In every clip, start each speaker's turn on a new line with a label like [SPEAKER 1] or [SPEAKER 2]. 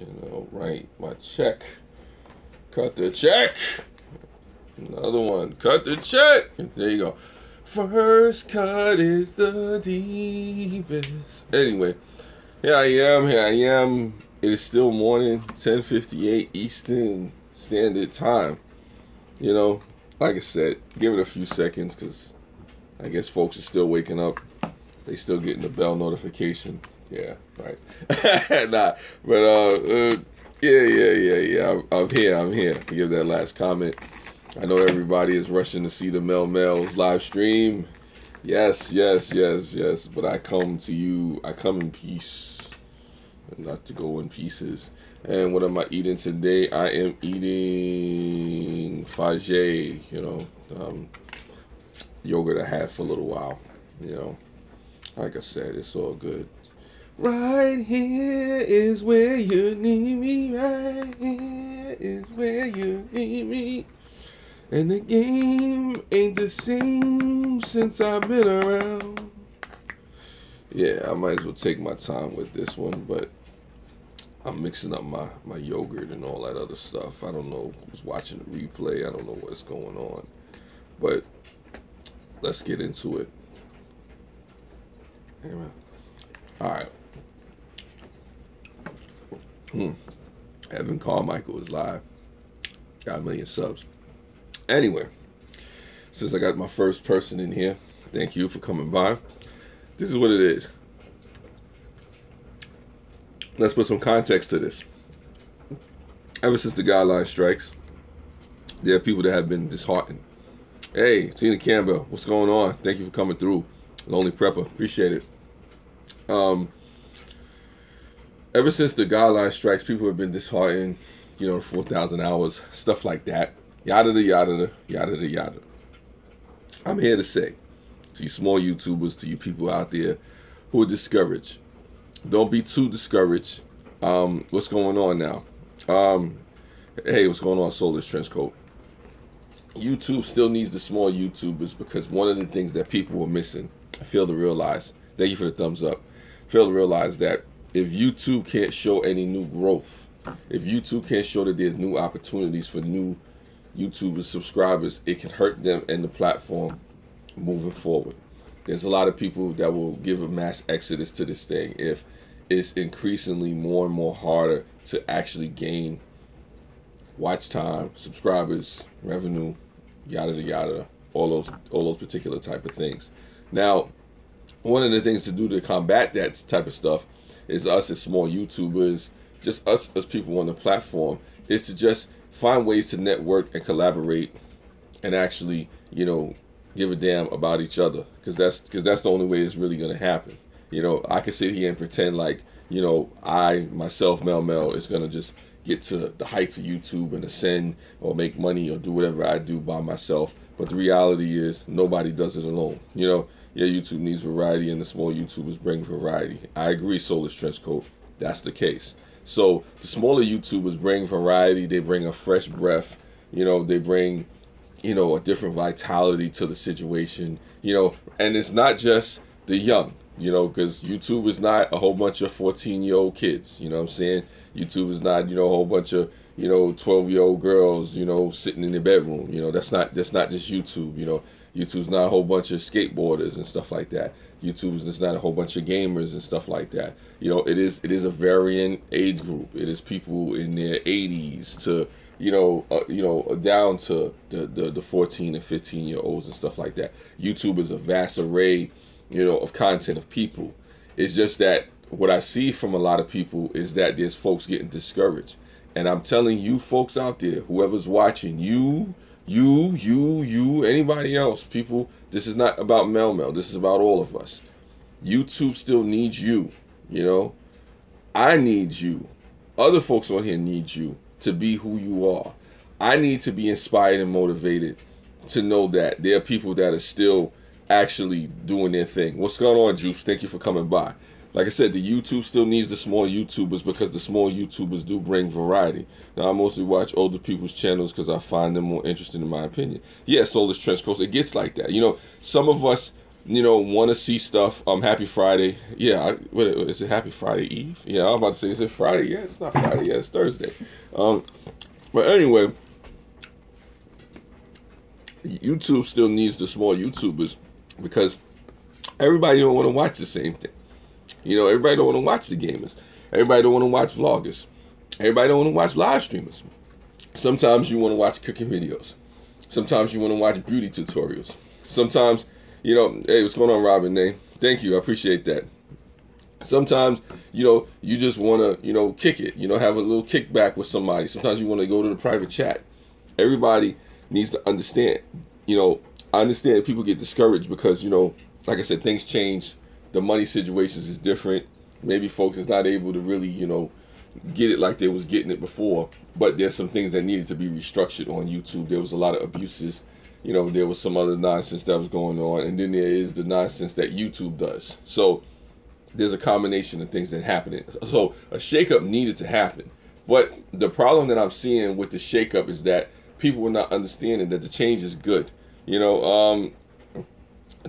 [SPEAKER 1] notification. All right, my check. Cut the check. Another one. Cut the check. There you go. First cut is the deepest. Anyway, here I am. Here I am. It is still morning, 10:58 Eastern Standard Time. You know, like I said, give it a few seconds because I guess folks are still waking up. They still getting the bell notification. Yeah, right. Nah, but yeah. I'm here to give that last comment. I know everybody is rushing to see the Mel's live stream. Yes. But I come to you. I come in peace, and not to go in pieces. And what am I eating today? I am eating Fage. You know, yogurt I had for a little while. You know, like I said, it's all good. Right here is where you need me. Right here is where you need me. And the game ain't the same since I've been around. Yeah, I might as well take my time with this one, but I'm mixing up my yogurt and all that other stuff. I don't know who's watching the replay. I don't know what's going on. But let's get into it. Amen. All right. Evan Carmichael is live. Got a million subs. Anyway, since I got my first person in here, thank you for coming by. This is what it is. Let's put some context to this. Ever since the guideline strikes, there are people that have been disheartened. Hey, Tina Campbell, what's going on? Thank you for coming through. Lonely Prepper, appreciate it. Ever since the guideline strikes, people have been disheartened, you know, 4,000 hours, stuff like that. Yada yada. I'm here to say to you small YouTubers, to you people out there who are discouraged, don't be too discouraged. What's going on now? Hey, what's going on, Soulless Trenchcoat? YouTube still needs the small YouTubers because one of the things that people are missing, I fail to realize, thank you for the thumbs up, fail to realize that if YouTube can't show any new growth, if YouTube can't show that there's new opportunities for new YouTubers, subscribers, it can hurt them and the platform moving forward. There's a lot of people that will give a mass exodus to this thing if it's increasingly more and more harder to actually gain watch time, subscribers, revenue, yada, all those particular type of things. Now, one of the things to do to combat that type of stuff is us as small YouTubers, just us as people on the platform, is to just find ways to network and collaborate and actually, you know, give a damn about each other, because that's the only way it's really going to happen. You know, I can sit here and pretend like, you know, I myself, Mel is going to just get to the heights of YouTube and ascend or make money or do whatever I do by myself, but the reality is nobody does it alone. You know, yeah, YouTube needs variety and the small YouTubers bring variety. I agree, Soulless Trenchcoat, that's the case. So the smaller YouTubers bring variety, they bring a fresh breath, you know, they bring, you know, a different vitality to the situation, you know, and it's not just the young, you know, because YouTube is not a whole bunch of 14-year-old kids, you know what I'm saying? YouTube is not, you know, a whole bunch of, you know, 12-year-old girls, you know, sitting in their bedroom, you know, that's not just YouTube, you know. YouTube's not a whole bunch of skateboarders and stuff like that. YouTube is just not a whole bunch of gamers and stuff like that. You know, it is a varying age group. It is people in their 80s to, you know, down to the 14 and 15-year-olds and stuff like that. YouTube is a vast array, you know, of content of people. It's just that what I see from a lot of people is that there's folks getting discouraged. And I'm telling you folks out there, whoever's watching, you, anybody else, people, this is not about Mel. This is about all of us. YouTube still needs you, you know. I need you. Other folks on here need you to be who you are. I need to be inspired and motivated to know that there are people that are still actually doing their thing. What's going on, Juice? Thank you for coming by. Like I said, the YouTube still needs the small YouTubers because the small YouTubers do bring variety. Now, I mostly watch older people's channels because I find them more interesting in my opinion. Yeah, Soulless Trenchcoats, it gets like that. You know, some of us want to see stuff. Happy Friday. Yeah, what is it? Happy Friday Eve? Yeah, I'm about to say, is it Friday? Yeah, it's not Friday. Yeah, it's Thursday. But anyway, YouTube still needs the small YouTubers because everybody don't want to watch the same thing. Everybody don't want to watch the gamers. Everybody don't want to watch vloggers. Everybody don't want to watch live streamers. Sometimes you want to watch cooking videos. Sometimes you want to watch beauty tutorials. Sometimes, hey, what's going on, Robin? Nay, thank you. I appreciate that. Sometimes, you just want to, kick it, have a little kickback with somebody. Sometimes you want to go to the private chat. Everybody needs to understand, I understand that people get discouraged because, like I said, things change. The money situations is different. Maybe folks is not able to really, get it like they was getting it before. But there's some things that needed to be restructured on YouTube. There was a lot of abuses. There was some other nonsense that was going on. And then there is the nonsense that YouTube does. So there's a combination of things that happening. So a shakeup needed to happen. But the problem that I'm seeing with the shakeup is that people are not understanding that the change is good. I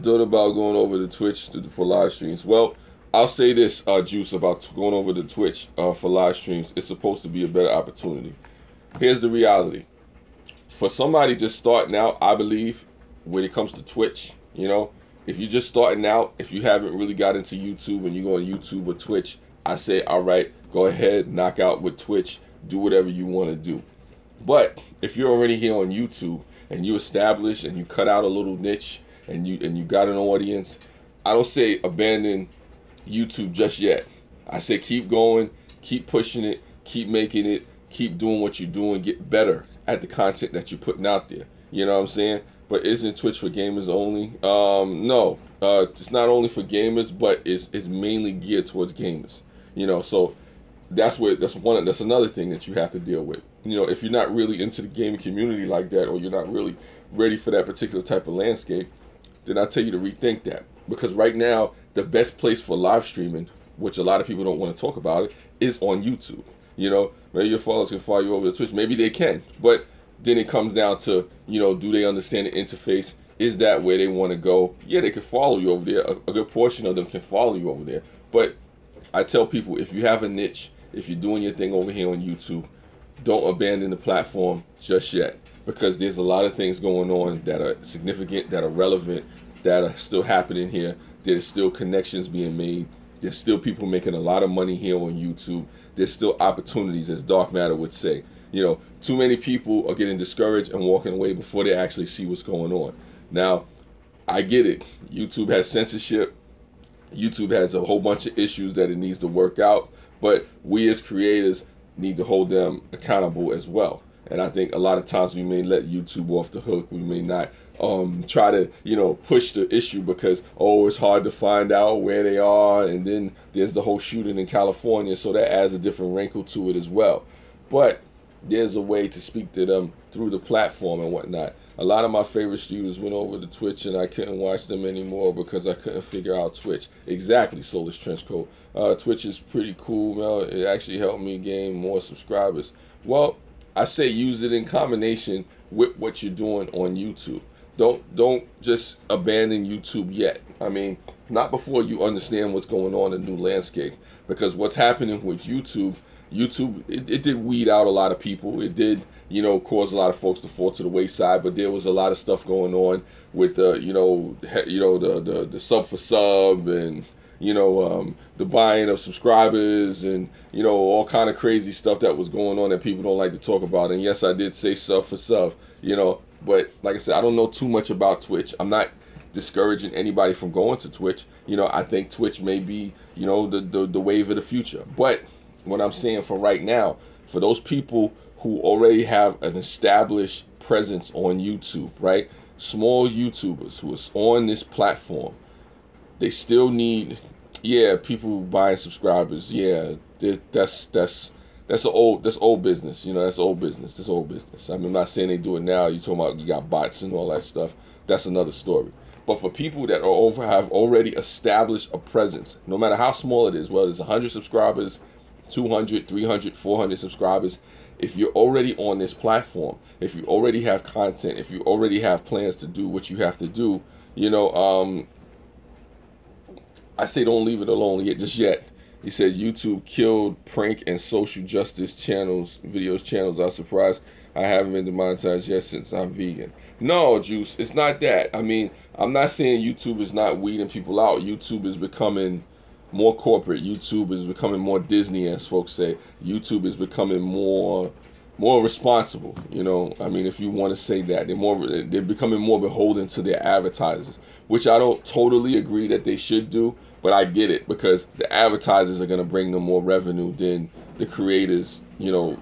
[SPEAKER 1] thought about going over to Twitch for live streams. Well, I'll say this, Juice, about going over to Twitch for live streams. It's supposed to be a better opportunity. Here's the reality. For somebody just starting out, I believe, when it comes to Twitch, if you're just starting out, if you haven't really got into YouTube and you go on YouTube or Twitch, I say, all right, go ahead, knock out with Twitch, do whatever you want to do. But if you're already here on YouTube and you establish and you cut out a little niche and you got an audience, I don't say abandon YouTube just yet. I say keep going, keep pushing it, keep making it, keep doing what you're doing, get better at the content that you're putting out there. You know what I'm saying? But isn't Twitch for gamers only? No, it's not only for gamers, but it's mainly geared towards gamers. So that's another thing that you have to deal with. If you're not really into the gaming community like that, or you're not really ready for that particular type of landscape, then I tell you to rethink that. Because right now, the best place for live streaming, which a lot of people don't want to talk about it, is on YouTube. Maybe your followers can follow you over to Twitch. Maybe they can. But then it comes down to, do they understand the interface? Is that where they want to go? Yeah, they can follow you over there. A good portion of them can follow you over there. But I tell people, if you have a niche, if you're doing your thing over here on YouTube, don't abandon the platform just yet. Because there's a lot of things going on that are significant, that are relevant, that are still happening here. There's still connections being made. There's still people making a lot of money here on YouTube. There's still opportunities, as Dark Matter would say. Too many people are getting discouraged and walking away before they actually see what's going on. Now, I get it. YouTube has censorship. YouTube has a whole bunch of issues that it needs to work out. But we as creators need to hold them accountable as well. And I think a lot of times we may let YouTube off the hook. We may not try to, push the issue because, it's hard to find out where they are. And then there's the whole shooting in California. So that adds a different wrinkle to it as well. But there's a way to speak to them through the platform and whatnot. A lot of my favorite students went over to Twitch and I couldn't watch them anymore because I couldn't figure out Twitch. Exactly, Soulless Trenchcoat. Twitch is pretty cool, man. It actually helped me gain more subscribers. Well, I say use it in combination with what you're doing on YouTube. Don't just abandon YouTube yet. I mean, not before you understand what's going on in the new landscape. Because what's happening with YouTube, it did weed out a lot of people. It did, cause a lot of folks to fall to the wayside. But there was a lot of stuff going on with the, the sub for sub and the buying of subscribers and all kind of crazy stuff that was going on that people don't like to talk about. And yes, I did say sub for sub, but like I said, I don't know too much about Twitch. I'm not discouraging anybody from going to Twitch. I think Twitch may be the wave of the future. But what I'm saying for right now, for those people who already have an established presence on YouTube, right? Small YouTubers who is on this platform, they still need, people buying subscribers. Yeah, that's old business. That's old business. That's old business. I mean, I'm not saying they do it now. You're talking about you got bots and all that stuff. That's another story. But for people that have already established a presence, no matter how small it is, whether it's 100 subscribers, 200, 300, 400 subscribers, if you're already on this platform, if you already have content, if you already have plans to do what you have to do, I say don't leave it alone yet, just yet. He says YouTube killed prank and social justice channels, videos channels. I'm surprised I haven't been demonetized yet since I'm vegan. No, Juice, it's not that. I mean, I'm not saying YouTube is not weeding people out. YouTube is becoming more corporate. YouTube is becoming more Disney, as folks say. YouTube is becoming more responsible. You know, I mean, if you want to say that, they're becoming more beholden to their advertisers, which I don't totally agree that they should do. But I get it, because the advertisers are going to bring them more revenue than the creators, you know,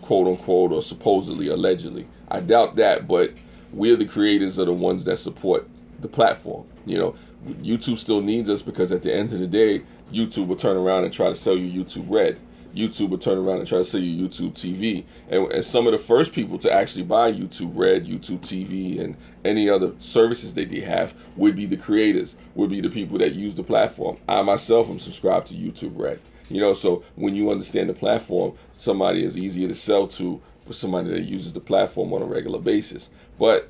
[SPEAKER 1] quote unquote, or supposedly, allegedly. I doubt that, but we're the creators are the ones that support the platform. You know, YouTube still needs us, because at the end of the day, YouTube will turn around and try to sell you YouTube Red. YouTube will turn around and try to sell you YouTube TV. And some of the first people to actually buy YouTube Red, YouTube TV, and any other services that they have would be the creators, would be the people that use the platform. I myself am subscribed to YouTube Red. You know, so when you understand the platform, somebody is easier to sell to for somebody that uses the platform on a regular basis. But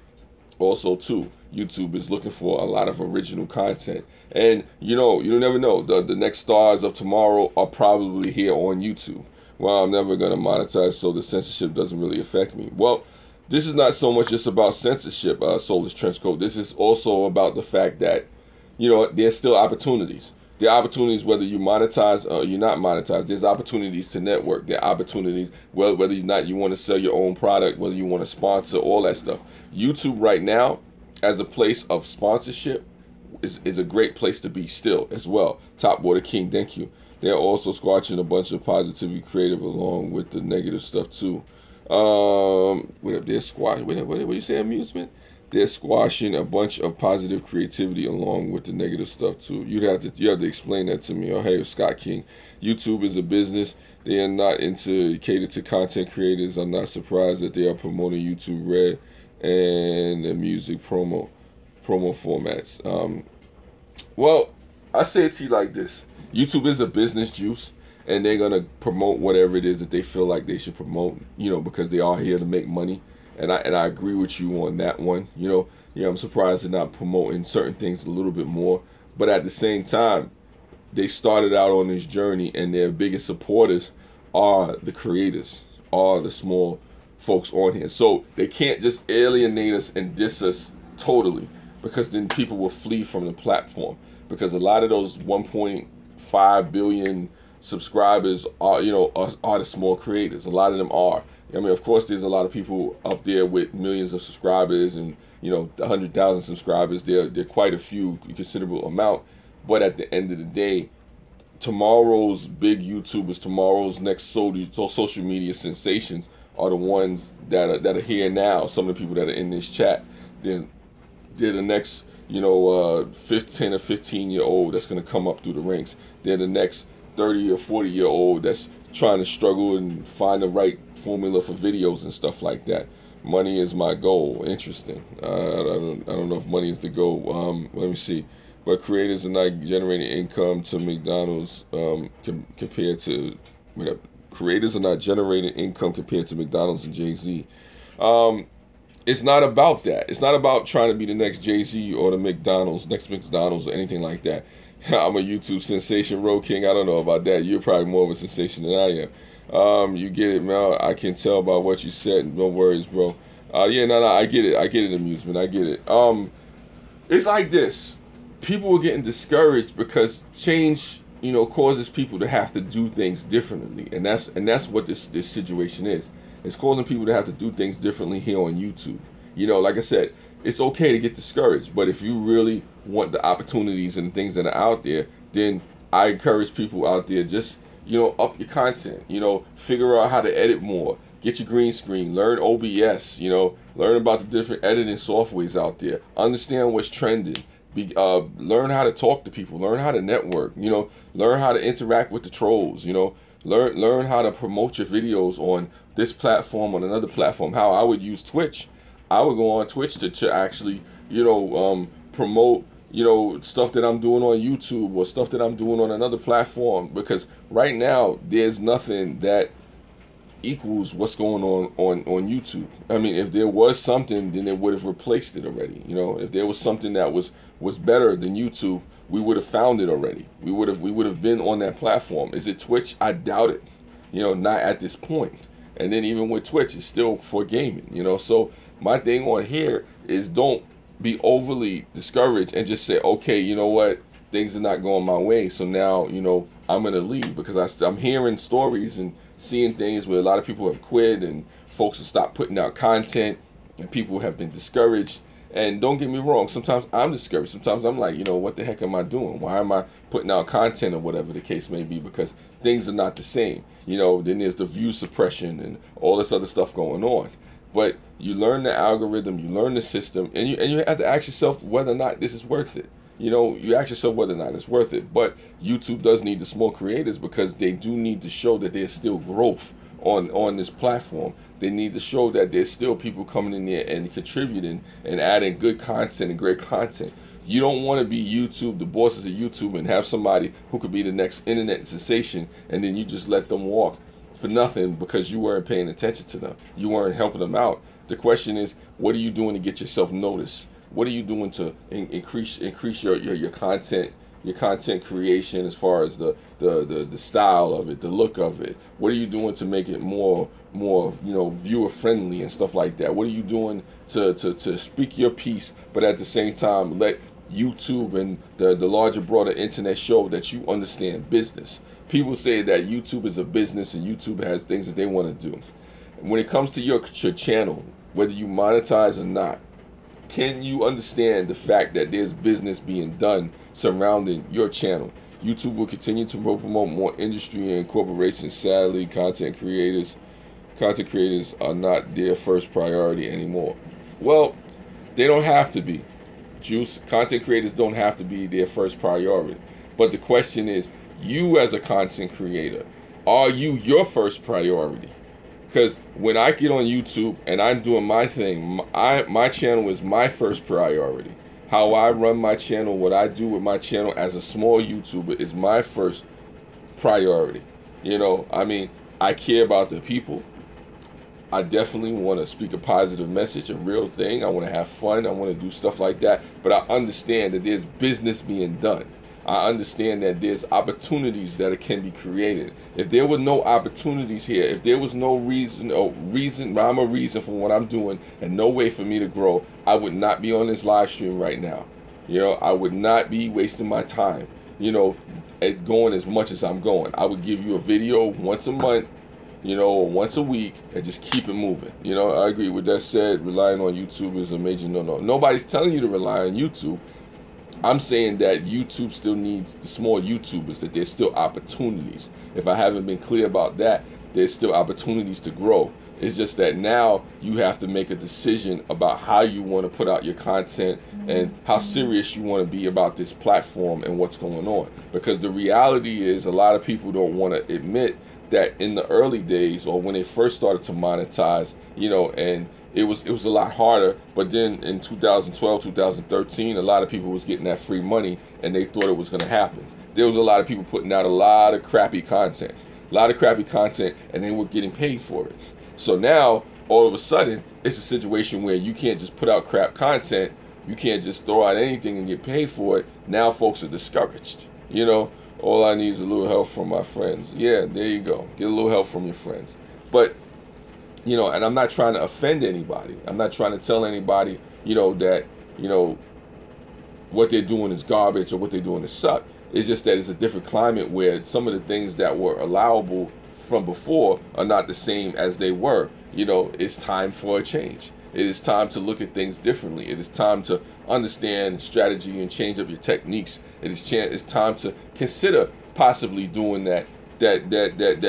[SPEAKER 1] also too, YouTube is looking for a lot of original content, and you know, you never know, the next stars of tomorrow are probably here on YouTube. Well, I'm never going to monetize, so the censorship doesn't really affect me. Well, this is not so much just about censorship, Soulless Trenchcoat. This is also about the fact that, you know, there's still opportunities. There are opportunities whether you monetize or you're not monetized. There's opportunities to network. There are opportunities whether or not you want to sell your own product, whether you want to sponsor, all that stuff. YouTube right now, as a place of sponsorship, is a great place to be still as well. Top Water King, thank you. They're also squashing a bunch of positivity creative along with the negative stuff too. They're squashing, what do you say, amusement? They're squashing a bunch of positive creativity along with the negative stuff too. You have to explain that to me. Oh, hey, Scott King. YouTube is a business. They are not into cater to content creators. I'm not surprised that they are promoting YouTube Red and the music promo formats. Well, I say it to you like this: YouTube is a business, Juice, and they're gonna promote whatever it is that they feel like they should promote. You know, because they are here to make money. And I agree with you on that one. You know, I'm surprised they're not promoting certain things a little bit more. But at the same time, they started out on this journey, and their biggest supporters are the creators, are the small folks on here. So they can't just alienate us and diss us totally, because then people will flee from the platform. Because a lot of those 1.5 billion subscribers are, you know, are the small creators. A lot of them are. I mean, of course, there's a lot of people up there with millions of subscribers and, you know, 100,000 subscribers. They're quite a few, a considerable amount. But at the end of the day, tomorrow's big YouTubers, tomorrow's next social media sensations are the ones that are here now. Some of the people that are in this chat, they're the next, you know, 10 or 15-year-old that's going to come up through the ranks. They're the next 30 or 40-year-old that's trying to struggle and find the right formula for videos and stuff like that. Money is my goal. Interesting. I don't know if money is the goal. Let me see. But creators are not generating income to McDonald's compared to whatever. Creators are not generating income compared to McDonald's and Jay-Z. It's not about that. It's not about trying to be the next Jay-Z or the next McDonald's or anything like that. I'm a YouTube sensation, Road King. I don't know about that. You're probably more of a sensation than I am. You get it, Mel. I can tell by what you said. No worries, bro. Yeah, no, I get it. I get it, amusement. I get it. It's like this. People are getting discouraged because change, you know, causes people to have to do things differently, and that's what this situation is. It's causing people to have to do things differently here on YouTube. You know, like I said, it's okay to get discouraged, but if you really want the opportunities and the things that are out there, then I encourage people out there, just, you know, up your content, you know, figure out how to edit more, get your green screen, learn OBS, you know, learn about the different editing softwares out there, understand what's trending, learn how to talk to people, learn how to network, you know, learn how to interact with the trolls, you know, learn how to promote your videos on this platform, on another platform. How I would use Twitch. I would go on Twitch to actually, you know, promote, you know, stuff that I'm doing on YouTube or stuff that I'm doing on another platform, because right now there's nothing that equals what's going on YouTube. I mean, if there was something, then it would have replaced it already. You know, if there was something that was better than YouTube, we would have found it already. We would have been on that platform. Is it Twitch? I doubt it. You know, not at this point. And then even with Twitch, it's still for gaming. You know, so my thing on here is don't be overly discouraged and just say, okay, you know what, things are not going my way, so now, you know, I'm gonna leave, because I'm hearing stories and seeing things where a lot of people have quit and folks have stopped putting out content and people have been discouraged. And don't get me wrong, sometimes I'm discouraged. Sometimes I'm like, you know, what the heck am I doing? Why am I putting out content, or whatever the case may be, because things are not the same. You know, then there's the view suppression and all this other stuff going on. But you learn the algorithm, you learn the system, and you have to ask yourself whether or not this is worth it. You know, you ask yourself whether or not it's worth it. But YouTube does need the small creators, because they do need to show that there's still growth on this platform. They need to show that there's still people coming in there and contributing and adding good content and great content. You don't want to be YouTube, the bosses of YouTube, and have somebody who could be the next internet sensation, and then you just let them walk for nothing because you weren't paying attention to them. You weren't helping them out. The question is, what are you doing to get yourself noticed? What are you doing to increase your content creation, as far as the style of it, the look of it? What are you doing to make it more you know, viewer friendly and stuff like that? What are you doing to speak your piece, but at the same time let YouTube and the larger, broader internet show that you understand business? People say that YouTube is a business and YouTube has things that they want to do. When it comes to your channel, whether you monetize or not, can you understand the fact that there's business being done surrounding your channel? YouTube will continue to promote more industry and corporations. Sadly, content creators are not their first priority anymore. Well, they don't have to be. Juice, content creators don't have to be their first priority. But the question is, you as a content creator, are you your first priority? Because when I get on YouTube and I'm doing my thing, my channel is my first priority. How I run my channel, what I do with my channel as a small YouTuber is my first priority. You know, I mean, I care about the people. I definitely want to speak a positive message, a real thing. I want to have fun. I want to do stuff like that. But I understand that there's business being done. I understand that there's opportunities that can be created. If there were no opportunities here, if there was no rhyme or reason for what I'm doing and no way for me to grow, I would not be on this live stream right now. You know, I would not be wasting my time, you know, at going as much as I'm going. I would give you a video once a month, you know, once a week, and just keep it moving. You know, I agree with that said. Relying on YouTube is a major no-no. Nobody's telling you to rely on YouTube. I'm saying that YouTube still needs the small YouTubers, that there's still opportunities. If I haven't been clear about that, there's still opportunities to grow. It's just that now you have to make a decision about how you want to put out your content and how serious you want to be about this platform and what's going on. Because the reality is, a lot of people don't want to admit that in the early days, or when they first started to monetize, you know, and it was a lot harder. But then in 2012, 2013, a lot of people was getting that free money and they thought it was going to happen. There was a lot of people putting out a lot of crappy content, and they were getting paid for it. So now, all of a sudden, it's a situation where you can't just put out crap content. You can't just throw out anything and get paid for it. Now folks are discouraged. You know, all I need is a little help from my friends. Yeah, there you go. Get a little help from your friends. But, you know, and I'm not trying to offend anybody. I'm not trying to tell anybody, you know, that, you know, what they're doing is garbage or what they're doing is suck. It's just that it's a different climate where some of the things that were allowable from before are not the same as they were. You know, it's time for a change. It is time to look at things differently. It is time to understand strategy and change up your techniques. It's time to consider possibly doing that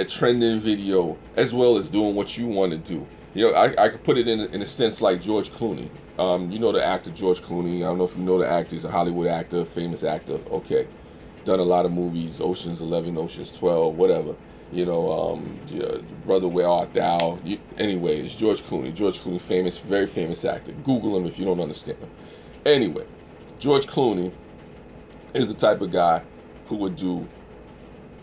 [SPEAKER 1] trending video, as well as doing what you want to do. You know, I could put it in a sense like George Clooney. You know the actor George Clooney. I don't know if you know the actor. He's a Hollywood actor, famous actor. Okay, done a lot of movies, Ocean's 11, Ocean's 12, whatever. You know, Brother, Where Art Thou? Anyway, it's George Clooney. George Clooney, famous, very famous actor. Google him if you don't understand him. Anyway, George Clooney is the type of guy who would do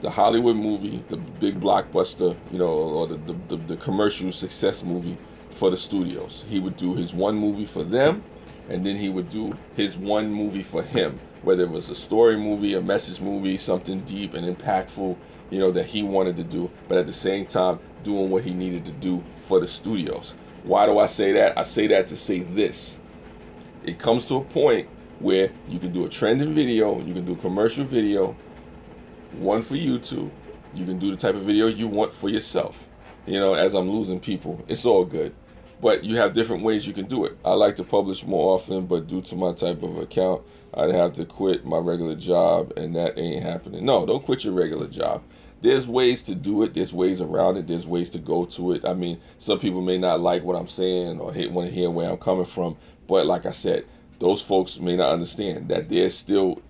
[SPEAKER 1] the Hollywood movie, the big blockbuster, you know, or the commercial success movie for the studios. He would do his one movie for them, and then he would do his one movie for him, whether it was a story movie, a message movie, something deep and impactful, you know, that he wanted to do, but at the same time doing what he needed to do for the studios. Why do I say that? I say that to say this. It comes to a point where you can do a trending video, you can do a commercial video, one for YouTube, you can do the type of video you want for yourself. You know, as I'm losing people, it's all good. But you have different ways you can do it. I like to publish more often, but due to my type of account, I'd have to quit my regular job, and that ain't happening. No, don't quit your regular job. There's ways to do it. There's ways around it. There's ways to go to it. I mean, some people may not like what I'm saying or want to hear where I'm coming from. But like I said, those folks may not understand that there's still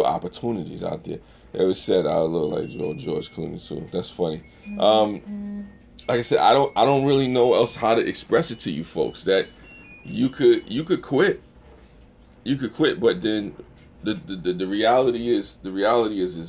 [SPEAKER 1] opportunities out there. It was said I look like George Clooney too. That's funny. Like I said, I don't really know else how to express it to you folks, that you could quit. You could quit, but then the reality is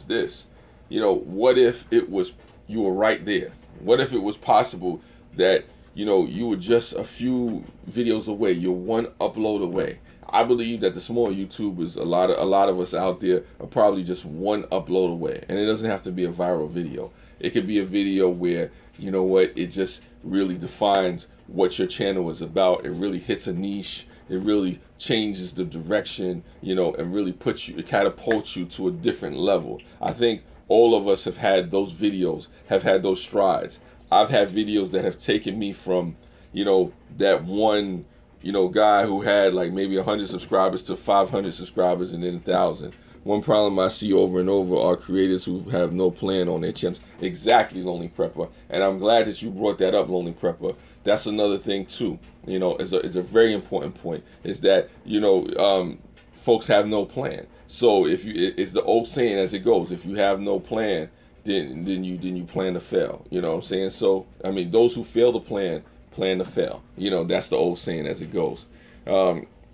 [SPEAKER 1] this. You know, what if it was you were right there? What if it was possible that, you know, you were just a few videos away, you're one upload away? I believe that the small YouTubers, a lot of us out there, are probably just one upload away, and it doesn't have to be a viral video. It could be a video where, you know what, it just really defines what your channel is about. It really hits a niche. It really changes the direction, you know, and really it catapults you to a different level. I think all of us have had those videos, have had those strides. I've had videos that have taken me from, you know, that one, you know, guy who had like maybe 100 subscribers to 500 subscribers and then 1,000. One problem I see over and over are creators who have no plan on their channels. Exactly, Lonely Prepper. And I'm glad that you brought that up, Lonely Prepper. That's another thing too. You know, is a very important point. Is that, you know, folks have no plan. So it's the old saying as it goes. If you have no plan, then you plan to fail. You know what I'm saying? So I mean, those who fail to plan to fail. You know, that's the old saying as it goes.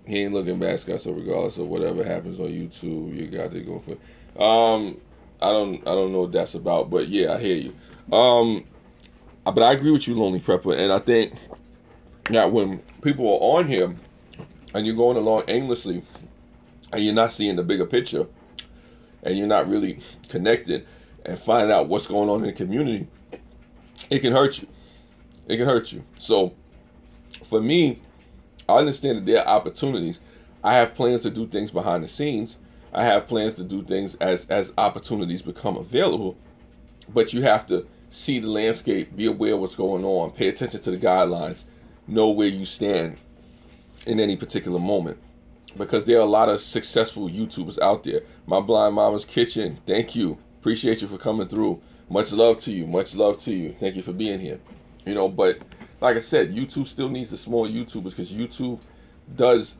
[SPEAKER 1] He ain't looking back, Scott. So regardless of whatever happens on YouTube, you got to go for it. I don't know what that's about, but yeah, I hear you. But I agree with you, Lonely Prepper, and I think that when people are on here and you're going along aimlessly and you're not seeing the bigger picture and you're not really connected and finding out what's going on in the community, it can hurt you. It can hurt you. So for me, I understand that there are opportunities. I have plans to do things behind the scenes. I have plans to do things as opportunities become available. But you have to see the landscape, be aware of what's going on, pay attention to the guidelines, know where you stand in any particular moment. Because there are a lot of successful YouTubers out there. My Blind Mama's Kitchen, thank you. Appreciate you for coming through. Much love to you. Much love to you. Thank you for being here. You know, but like I said, YouTube still needs the small YouTubers, because YouTube does,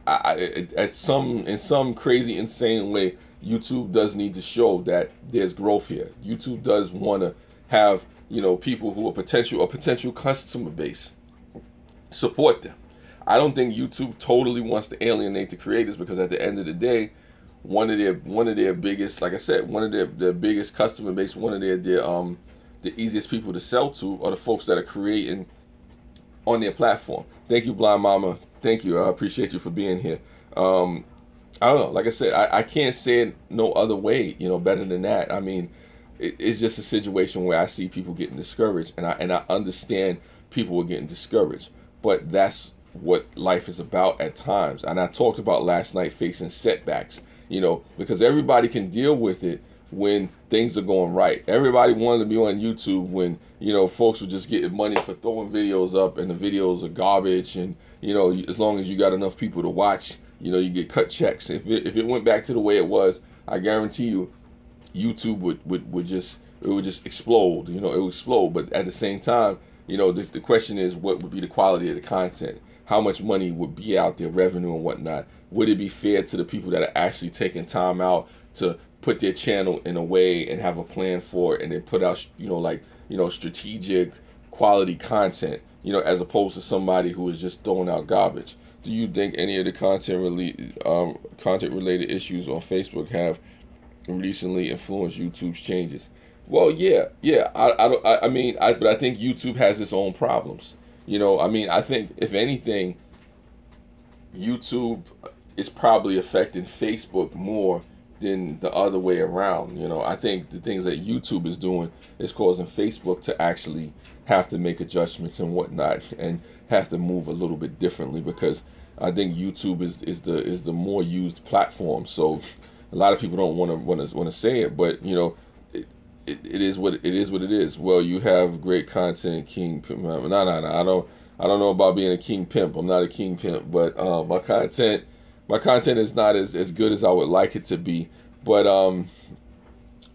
[SPEAKER 1] in some crazy, insane way, YouTube does need to show that there's growth here. YouTube does want to have, you know, people who are potential customer base, support them. I don't think YouTube totally wants to alienate the creators, because at the end of the day, one of their biggest, like I said, one of their biggest customer base, one of their the easiest people to sell to are the folks that are creating on their platform. Thank you, Blind Mama. Thank you. I appreciate you for being here. I don't know. Like I said, I can't say it no other way, you know, better than that. I mean, it's just a situation where I see people getting discouraged, and I understand people are getting discouraged, but that's what life is about at times. And I talked about last night facing setbacks, you know, because everybody can deal with it when things are going right. Everybody wanted to be on YouTube when, you know, folks were just getting money for throwing videos up and the videos are garbage, and, you know, as long as you got enough people to watch, you know, you get cut checks. If it went back to the way it was, I guarantee you YouTube would just explode. You know, it would explode. But at the same time, you know, the question is, what would be the quality of the content? How much money would be out there, revenue and whatnot? Would it be fair to the people that are actually taking time out to put their channel in a way and have a plan for it, and then put out, you know, like, you know, strategic quality content, you know, as opposed to somebody who is just throwing out garbage? Do you think any of the content related issues on Facebook have recently influenced YouTube's changes? Well, yeah. But I think YouTube has its own problems. You know, I mean, I think if anything, YouTube it's probably affecting Facebook more than the other way around. You know, I think the things that YouTube is doing is causing Facebook to actually have to make adjustments and whatnot, and have to move a little bit differently, because I think YouTube is the more used platform. So a lot of people don't want to say it, but you know, it is what it is. Well, you have great content, King Pimp. No, I don't know about being a King Pimp. I'm not a King Pimp, but my content is not as good as I would like it to be. But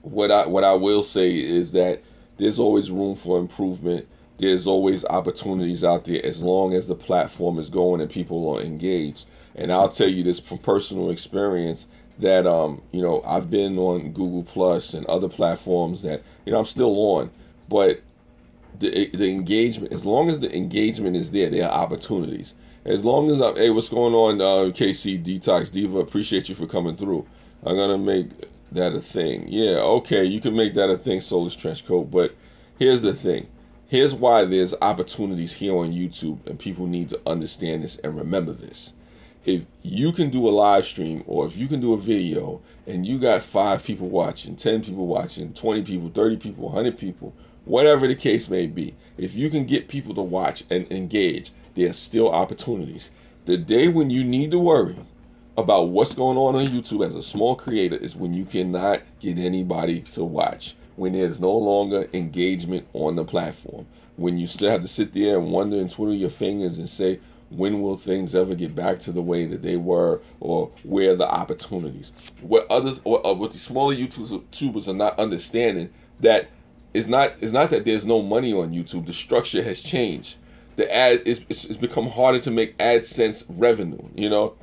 [SPEAKER 1] what I will say is that there's always room for improvement. There's always opportunities out there, as long as the platform is going and people are engaged. And I'll tell you this from personal experience, that you know, I've been on Google Plus and other platforms that, you know, I'm still on, but the engagement, as long as the engagement is there, there are opportunities. As long as hey, what's going on, KC Detox Diva? Appreciate you for coming through. I'm gonna make that a thing. Yeah, okay, you can make that a thing, Soulless Trenchcoat. But here's the thing. Here's why there's opportunities here on YouTube, and people need to understand this and remember this. If you can do a live stream, or if you can do a video, and you got 5 people watching, 10 people watching, 20 people, 30 people, 100 people, whatever the case may be, if you can get people to watch and engage, there's still opportunities. The day when you need to worry about what's going on YouTube as a small creator is when you cannot get anybody to watch, when there's no longer engagement on the platform, when you still have to sit there and wonder and twiddle your fingers and say, when will things ever get back to the way that they were, or where are the opportunities? What others, or what the smaller YouTubers are not understanding, that it's not that there's no money on YouTube. The structure has changed. The ad it's become harder to make AdSense revenue. You know,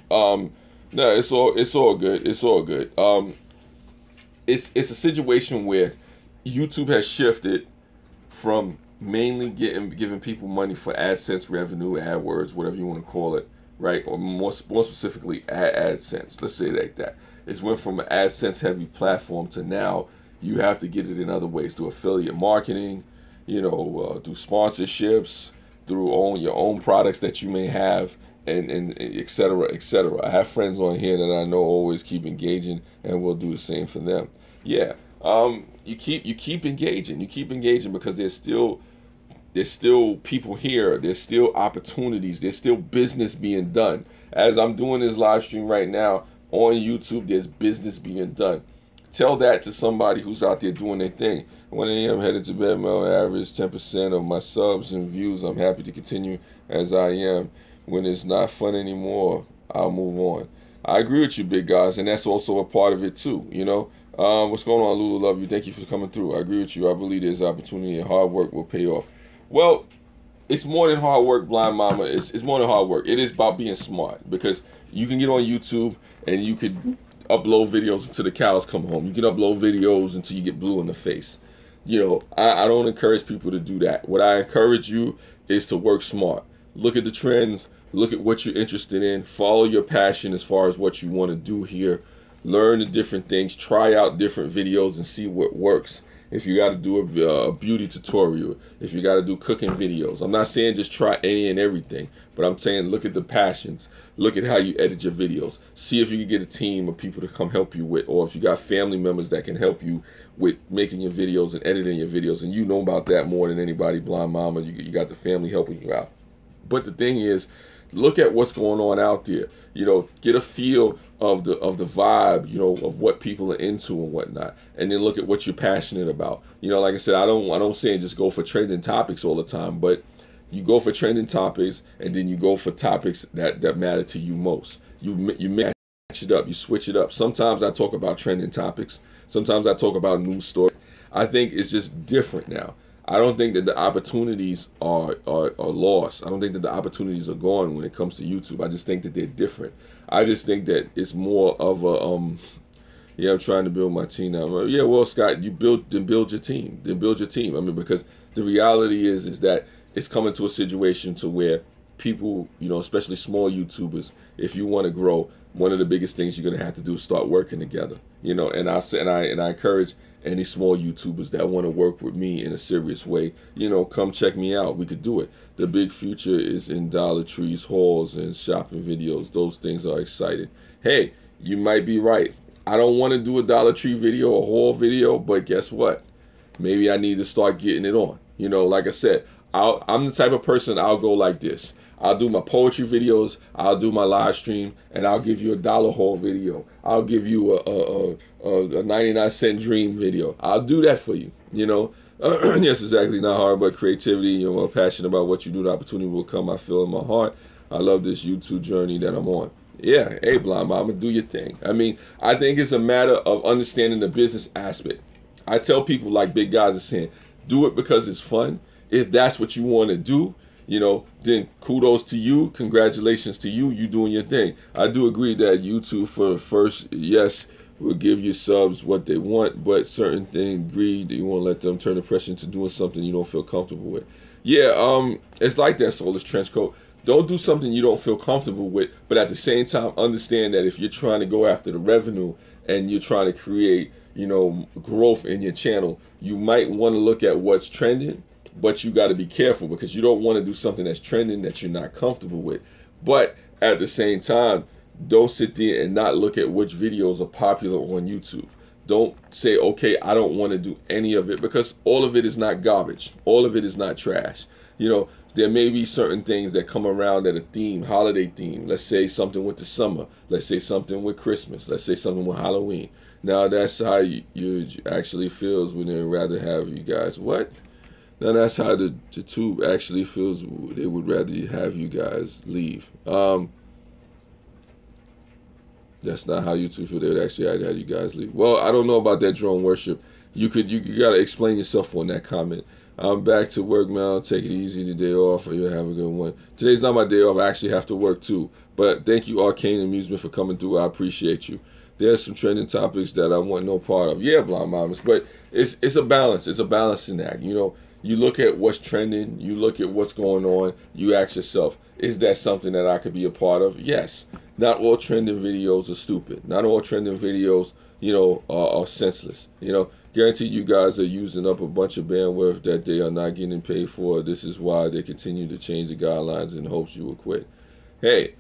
[SPEAKER 1] no, it's all good. It's all good. It's a situation where YouTube has shifted from mainly giving people money for AdSense revenue, AdWords, whatever you want to call it, right? Or more specifically, AdSense. Let's say it like that. It's went from an AdSense heavy platform to now you have to get it in other ways, through affiliate marketing, you know, through sponsorships, through your own products that you may have, and et cetera, et cetera. I have friends on here that I know always keep engaging, and we'll do the same for them. Yeah, you keep engaging, because there's still people here, there's still opportunities, there's still business being done. As I'm doing this live stream right now on YouTube, there's business being done. Tell that to somebody who's out there doing their thing. 1 a.m. headed to bed, my average 10% of my subs and views. I'm happy to continue as I am. When it's not fun anymore, I'll move on. I agree with you, big guys, and that's also a part of it too. You know, what's going on, Lulu? Love you. Thank you for coming through. I agree with you. I believe there's opportunity, and hard work will pay off. Well, it's more than hard work, Blind Mama. It's more than hard work. It is about being smart, because you can get on YouTube and you could upload videos until the cows come home. You can upload videos until you get blue in the face. You know, I don't encourage people to do that. What I encourage you is to work smart. Look at the trends. Look at what you're interested in. Follow your passion as far as what you want to do here. Learn the different things. Try out different videos and see what works. If you got to do a beauty tutorial, if you got to do cooking videos. I'm not saying just try any and everything, but I'm saying look at the passions. Look at how you edit your videos. See if you can get a team of people to come help you with, or if you got family members that can help you with making your videos and editing your videos. And you know about that more than anybody, Blind Mama. You got the family helping you out. But the thing is, look at what's going on out there. You know, get a feel of the vibe, you know, of what people are into and whatnot, and then look at what you're passionate about. You know, like I said, I don't say just go for trending topics all the time, but you go for trending topics, and then you go for topics that matter to you most. You match it up, you switch it up. Sometimes I talk about trending topics. Sometimes I talk about news stories. I think it's just different now. I don't think that the opportunities are lost. I don't think that the opportunities are gone when it comes to YouTube. I just think that they're different. I just think that it's more of a yeah, I'm trying to build my team now. Yeah, well, Scott, you build your team. I mean, because the reality is that it's coming to a situation to where people, you know, especially small YouTubers, if you want to grow, one of the biggest things you're gonna have to do is start working together. You know, and I say, and I encourage any small YouTubers that want to work with me in a serious way, you know, come check me out. We could do it. The big future is in Dollar Trees, hauls, and shopping videos. Those things are exciting. Hey, you might be right. I don't want to do a Dollar Tree video or haul video, but guess what? Maybe I need to start getting it on. You know, like I said, I'm the type of person, I'll go like this. I'll do my poetry videos, I'll do my live stream, and I'll give you a dollar haul video. I'll give you a 99-cent dream video. I'll do that for you, you know. Yes, exactly, not hard, but creativity. You know, I'm passionate about what you do. The opportunity will come, I feel in my heart. I love this YouTube journey that I'm on. Yeah, hey, Blind Mama, do your thing. I mean, I think it's a matter of understanding the business aspect. I tell people, like Big Guys are saying, do it because it's fun. If that's what you want to do, you know, then kudos to you. Congratulations to you. You doing your thing. I do agree that YouTube for the first, yes, will give you subs what they want, but certain things, greed, you won't let them turn the pressure into doing something you don't feel comfortable with. Yeah, it's like that, Soulless Trenchcoat. Don't do something you don't feel comfortable with, but at the same time, understand that if you're trying to go after the revenue and you're trying to create, you know, growth in your channel, you might want to look at what's trending, but you got to be careful because you don't want to do something that's trending that you're not comfortable with. But at the same time, don't sit there and not look at which videos are popular on YouTube. Don't say, okay, I don't want to do any of it, because all of it is not garbage. All of it is not trash. You know, there may be certain things that come around that are theme, holiday theme. Let's say something with the summer. Let's say something with Christmas. Let's say something with Halloween. Now that's how you actually feels when they'd rather have you guys. What? Now that's how the tube actually feels. They would rather have you guys leave. That's not how YouTube feel. They would actually have you guys leave. Well, I don't know about that drone worship. You gotta explain yourself on that comment. I'm back to work now. Take it easy. The day off, or you'll have a good one. Today's not my day off. I actually have to work too. But thank you, Arcane Amusement, for coming through. I appreciate you. There's some trending topics that I want no part of. Yeah, Blind Mamas, but it's a balance. It's a balancing act. You know, you look at what's trending. You look at what's going on. You ask yourself, is that something that I could be a part of? Yes. Not all trending videos are stupid. Not all trending videos, you know, are senseless. You know, guarantee you guys are using up a bunch of bandwidth that they are not getting paid for. This is why they continue to change the guidelines in hopes you will quit. Hey,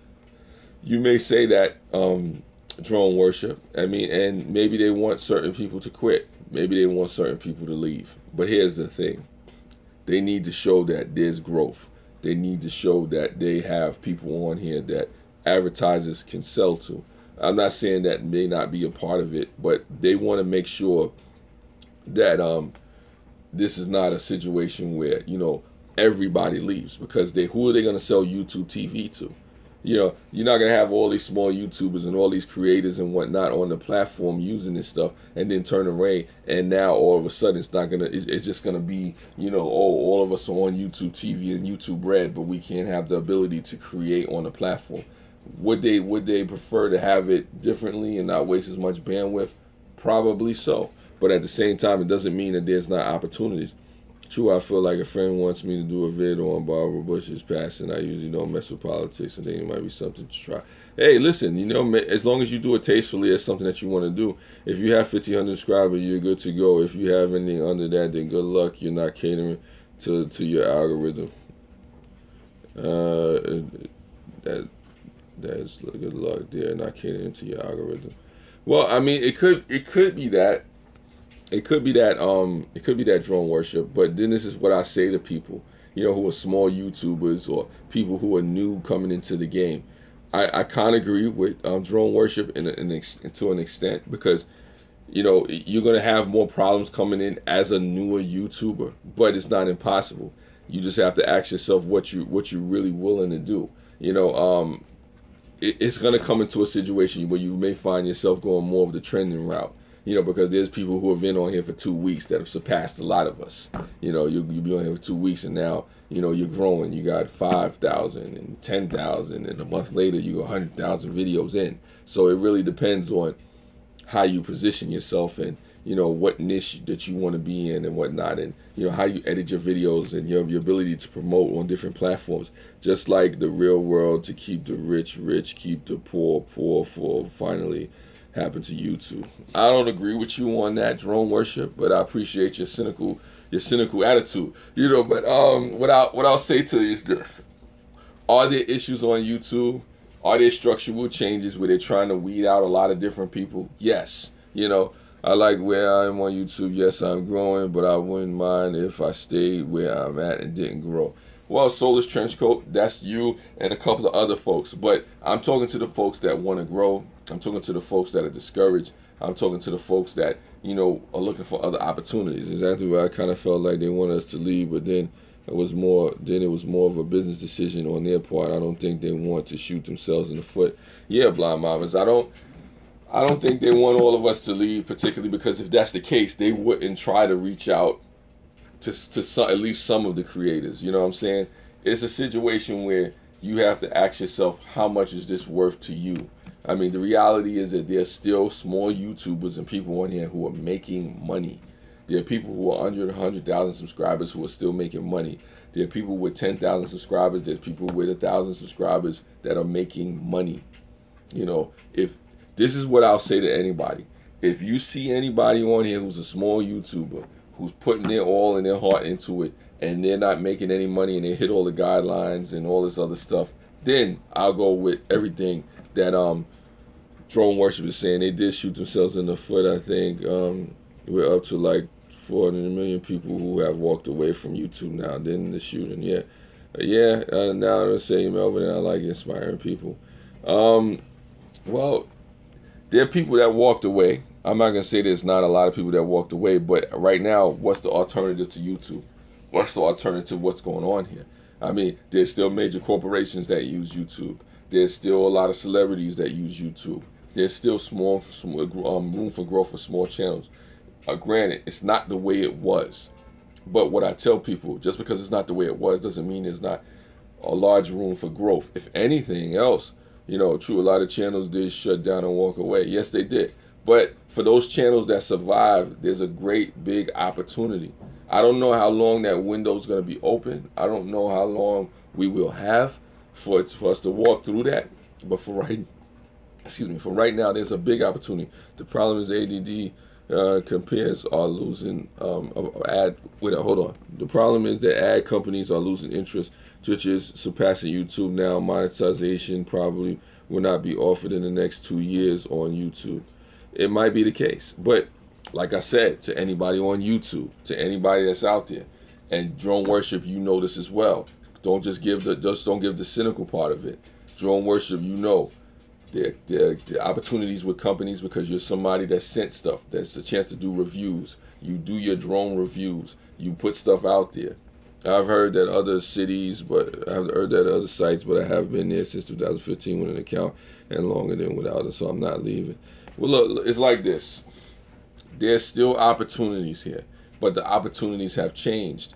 [SPEAKER 1] you may say that drone worship. I mean, and maybe they want certain people to quit. Maybe they want certain people to leave. But here's the thing. They need to show that there's growth. They need to show that they have people on here that advertisers can sell to. I'm not saying that may not be a part of it, but they want to make sure that this is not a situation where, you know, everybody leaves, because who are they going to sell YouTube TV to? You know, you're not going to have all these small YouTubers and all these creators and whatnot on the platform using this stuff and then turn away, and now all of a sudden it's just going to be, you know, oh, all of us are on YouTube TV and YouTube Red, but we can't have the ability to create on the platform. Would they prefer to have it differently and not waste as much bandwidth? Probably so. But at the same time, it doesn't mean that there's not opportunities. True, I feel like a friend wants me to do a vid on Barbara Bush's passing. I usually don't mess with politics, and think it might be something to try. Hey, listen, you know, as long as you do it tastefully, it's something that you want to do. If you have 1,500 subscribers, you're good to go. If you have anything under that, then good luck. You're not catering to your algorithm. That's good luck there, not catering to your algorithm. Well, I mean, it could be that. It could be that drone worship, but then this is what I say to people, you know, who are small YouTubers or people who are new coming into the game. I kind of agree with drone worship to an extent, because, you know, you're gonna have more problems coming in as a newer YouTuber, but it's not impossible. You just have to ask yourself what you're really willing to do. You know, it's gonna come into a situation where you may find yourself going more of the trending route. You know, because there's people who have been on here for 2 weeks that have surpassed a lot of us. You know, you'll be on here for 2 weeks, and now, you know, you're growing. You got 5,000 and 10,000, and a month later you got 100,000 videos in. So it really depends on how you position yourself, and, you know, what niche that you want to be in and whatnot, and you know how you edit your videos and your ability to promote on different platforms. Just like the real world, to keep the rich rich, keep the poor poor, for finally happen to YouTube. I don't agree with you on that, drone worship, but I appreciate your cynical attitude. You know, but what I'll say to you is this: are there issues on YouTube? Are there structural changes where they're trying to weed out a lot of different people? Yes. You know, I like where I am on YouTube. Yes, I'm growing, but I wouldn't mind if I stayed where I'm at and didn't grow. Well, Soulless Trenchcoat, that's you and a couple of other folks. But I'm talking to the folks that want to grow. I'm talking to the folks that are discouraged. I'm talking to the folks that, you know, are looking for other opportunities. Exactly where I kind of felt like they wanted us to leave, but then it was more of a business decision on their part. I don't think they want to shoot themselves in the foot. Yeah, Blind Mamas, I don't think they want all of us to leave, particularly because if that's the case, they wouldn't try to reach out to some, at least some of the creators. You know what I'm saying? It's a situation where you have to ask yourself, how much is this worth to you? I mean, the reality is that there's still small YouTubers and people on here who are making money. There are people who are under 100,000 subscribers who are still making money. There are people with 10,000 subscribers. There's people with 1,000 subscribers that are making money. You know, if this is what I'll say to anybody: if you see anybody on here who's a small YouTuber who's putting their all and their heart into it, and they're not making any money, and they hit all the guidelines and all this other stuff, then I'll go with everything that Drone Worship is saying. They did shoot themselves in the foot. I think we're up to like 400 million people who have walked away from YouTube now. Then the shooting, yeah. Now I'm saying Melvin, and I like inspiring people. Well, there are people that walked away. I'm not gonna say there's not a lot of people that walked away, but right now, what's the alternative to YouTube? What's the alternative to what's going on here? I mean, there's still major corporations that use YouTube. There's still a lot of celebrities that use YouTube. There's still small room for growth for small channels. Granted, it's not the way it was, but what I tell people, just because it's not the way it was doesn't mean there's not a large room for growth. If anything else, you know, true, a lot of channels did shut down and walk away. Yes, they did. But for those channels that survived, there's a great big opportunity. I don't know how long that window is going to be open. I don't know how long we will have for us to walk through that. But for right now, there's a big opportunity. The problem is ADD companies are losing The problem is that ad companies are losing interest. Twitch is surpassing YouTube now. Monetization probably will not be offered in the next 2 years on YouTube. It might be the case, but like I said, to anybody on YouTube, to anybody that's out there, and Drone Worship, you know this as well. Don't give the cynical part of it. Drone Worship, you know, there are opportunities with companies because you're somebody that sent stuff. There's a chance to do reviews. You do your drone reviews. You put stuff out there. I've heard that other cities, but I've heard that other sites, but I have been there since 2015 with an account and longer than without it, so I'm not leaving. Well, look, it's like this. There's still opportunities here, but the opportunities have changed.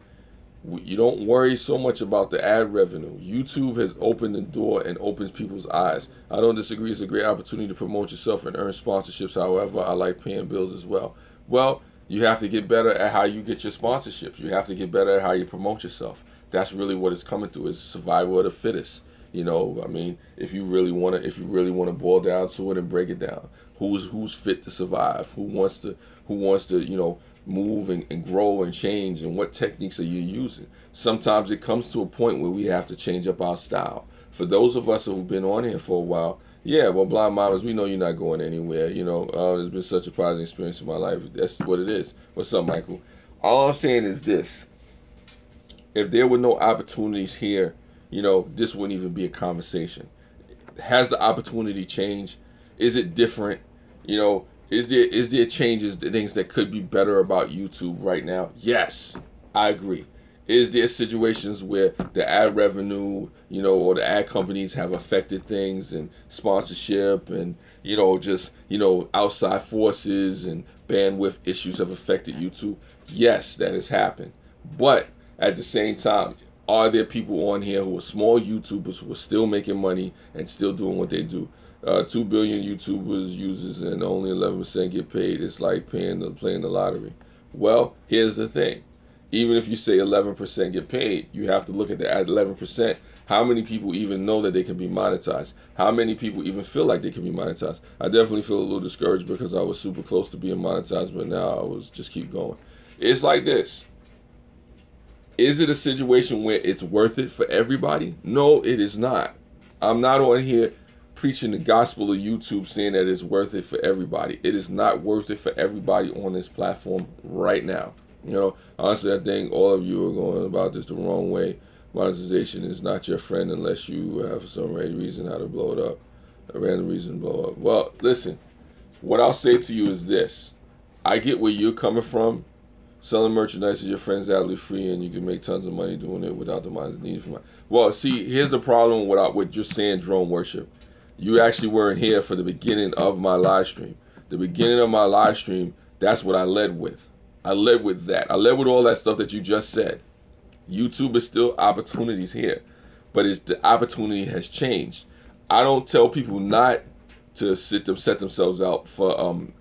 [SPEAKER 1] You don't worry so much about the ad revenue. YouTube has opened the door and opens people's eyes. I don't disagree. It's a great opportunity to promote yourself and earn sponsorships. However, I like paying bills as well. Well, you have to get better at how you get your sponsorships. You have to get better at how you promote yourself. That's really what it's coming to, is survival of the fittest. You know, I mean, if you really want to boil down to it and break it down, who's fit to survive? Who wants to, you know, move and grow and change, and what techniques are you using? Sometimes it comes to a point where we have to change up our style. For those of us who've been on here for a while, yeah, well, Blind Mamas, we know you're not going anywhere. You know, it's been such a positive experience in my life. That's what it is. What's up, Michael? All I'm saying is this: if there were no opportunities here, you know, this wouldn't even be a conversation. Has the opportunity changed? Is it different? You know, is there changes, things that could be better about YouTube right now? Yes, I agree. Is there situations where the ad revenue, you know, or the ad companies have affected things, and sponsorship, and, you know, just, you know, outside forces and bandwidth issues have affected YouTube? Yes, that has happened. But at the same time, are there people on here who are small YouTubers who are still making money and still doing what they do? 2 billion YouTubers users and only 11% get paid. It's like playing the lottery. Well, here's the thing. Even if you say 11% get paid, you have to look at the 11%. How many people even know that they can be monetized? How many people even feel like they can be monetized? I definitely feel a little discouraged because I was super close to being monetized, but now I was just keep going. It's like this. Is it a situation where it's worth it for everybody? No, it is not. I'm not on here preaching the gospel of YouTube saying that it's worth it for everybody. It is not worth it for everybody on this platform right now. You know, honestly, I think all of you are going about this the wrong way. Monetization is not your friend unless you have some reason how to blow it up. A random reason to blow up. Well, listen, what I'll say to you is this. I get where you're coming from. Selling merchandise is your friend's absolutely free, and you can make tons of money doing it without the need for money. Well, see, here's the problem with just saying drone worship. You actually weren't here for the beginning of my live stream. The beginning of my live stream, that's what I led with. I led with that. I led with all that stuff that you just said. YouTube is still opportunities here, but the opportunity has changed. I don't tell people not to set themselves out for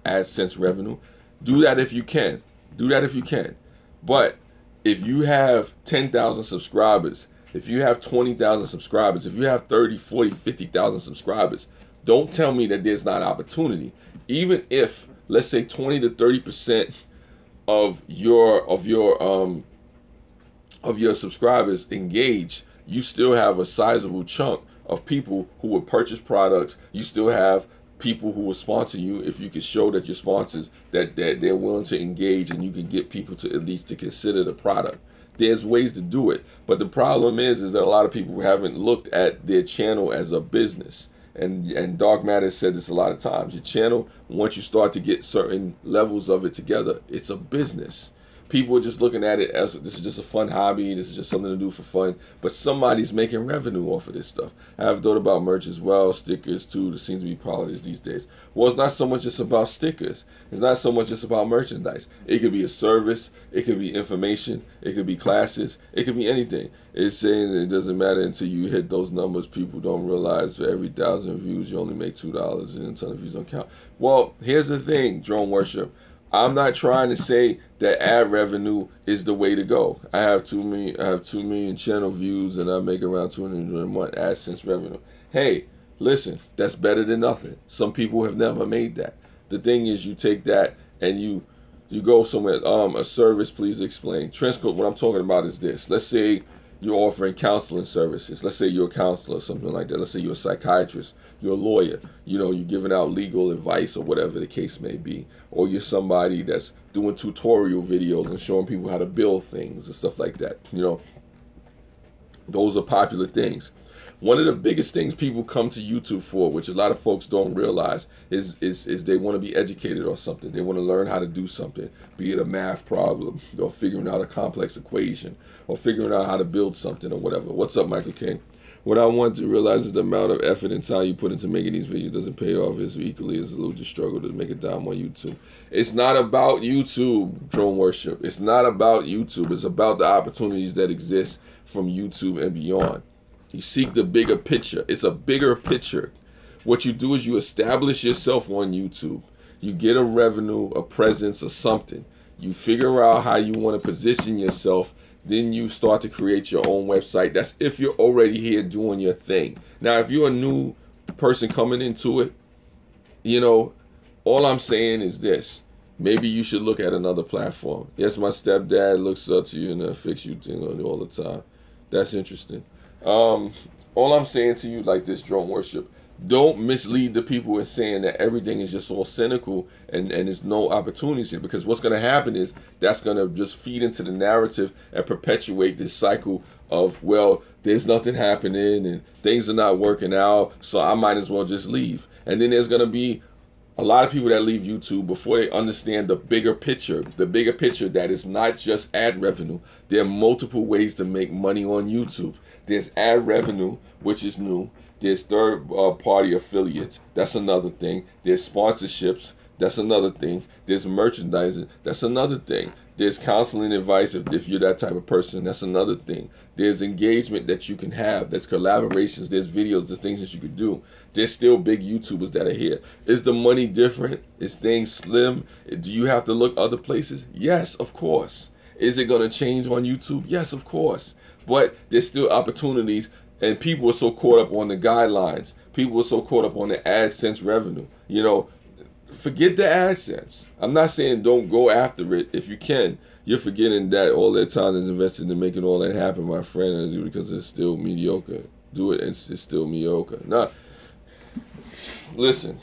[SPEAKER 1] AdSense revenue. Do that if you can. Do that if you can. But if you have 10,000 subscribers, if you have 20,000 subscribers, if you have 30, 40, 50,000 subscribers, don't tell me that there's not opportunity. Even if, let's say, 20 to 30% of your subscribers engage, you still have a sizable chunk of people who would purchase products. You still have people who will sponsor you if you can show that your sponsors that they're willing to engage, and you can get people to at least to consider the product. There's ways to do it, but the problem is that a lot of people haven't looked at their channel as a business. And Dark Matter said this a lot of times. Your channel, once you start to get certain levels of it together, it's a business. People are just looking at it as this is just a fun hobby, this is just something to do for fun, but somebody's making revenue off of this stuff. I have thought about merch as well, stickers too. There seems to be politics these days. Well, it's not so much just about stickers. It's not so much just about merchandise. It could be a service, it could be information, it could be classes, it could be anything. It's saying that it doesn't matter until you hit those numbers. People don't realize for every 1,000 views, you only make $2, and a ton of views don't count. Well, here's the thing, drone worship. I'm not trying to say that ad revenue is the way to go. I have 2 million channel views, and I make around $200 a month AdSense revenue. Hey, listen, that's better than nothing. Some people have never made that. The thing is, you take that and you go somewhere. A service, please explain. Trenchcoat, what I'm talking about is this. Let's say you're offering counseling services. Let's say you're a counselor, something like that. Let's say you're a psychiatrist, you're a lawyer. You know, you're giving out legal advice or whatever the case may be. Or you're somebody that's doing tutorial videos and showing people how to build things and stuff like that. You know, those are popular things. One of the biggest things people come to YouTube for, which a lot of folks don't realize, is they want to be educated on something. They want to learn how to do something, be it a math problem, or figuring out a complex equation, or figuring out how to build something or whatever. What's up, Michael King? What I want to realize is the amount of effort and time you put into making these videos doesn't pay off as equally as a little struggle to make a dime on YouTube. It's not about YouTube, drone worship. It's not about YouTube. It's about the opportunities that exist from YouTube and beyond. You seek the bigger picture. It's a bigger picture. What you do is you establish yourself on YouTube. You get a revenue, a presence, or something. You figure out how you want to position yourself. Then you start to create your own website. That's if you're already here doing your thing. Now, if you're a new person coming into it, you know, all I'm saying is this. Maybe you should look at another platform. Yes, my stepdad looks up to you and a fix you thing on you all the time. That's interesting. All I'm saying to you like this, drone worship, don't mislead the people in saying that everything is just all cynical and there's no opportunities here, because what's going to happen is that's going to just feed into the narrative and perpetuate this cycle of, well, there's nothing happening and things are not working out, so I might as well just leave. And then there's going to be a lot of people that leave YouTube before they understand the bigger picture that is not just ad revenue. There are multiple ways to make money on YouTube. There's ad revenue, which is new. There's third-party affiliates. That's another thing. There's sponsorships. That's another thing. There's merchandising. That's another thing. There's counseling advice if you're that type of person. That's another thing. There's engagement that you can have. There's collaborations. There's videos. There's things that you could do. There's still big YouTubers that are here. Is the money different? Is things slim? Do you have to look other places? Yes, of course. Is it going to change on YouTube? Yes, of course. But there's still opportunities, and people are so caught up on the guidelines. People are so caught up on the AdSense revenue. You know, forget the AdSense. I'm not saying don't go after it if you can. You're forgetting that all that time is invested in making all that happen, my friend, because it's still mediocre. Do it, and it's still mediocre. Now, listen,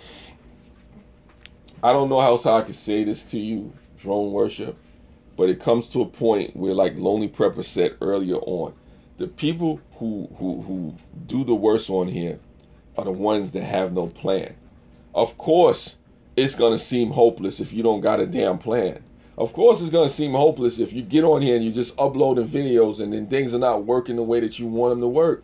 [SPEAKER 1] I don't know how I can say this to you, drone worship, but it comes to a point where, like Lonely Prepper said earlier on, the people who do the worst on here are the ones that have no plan. Of course, it's going to seem hopeless if you don't got a damn plan. Of course, it's going to seem hopeless if you get on here and you're just uploading videos and then things are not working the way that you want them to work.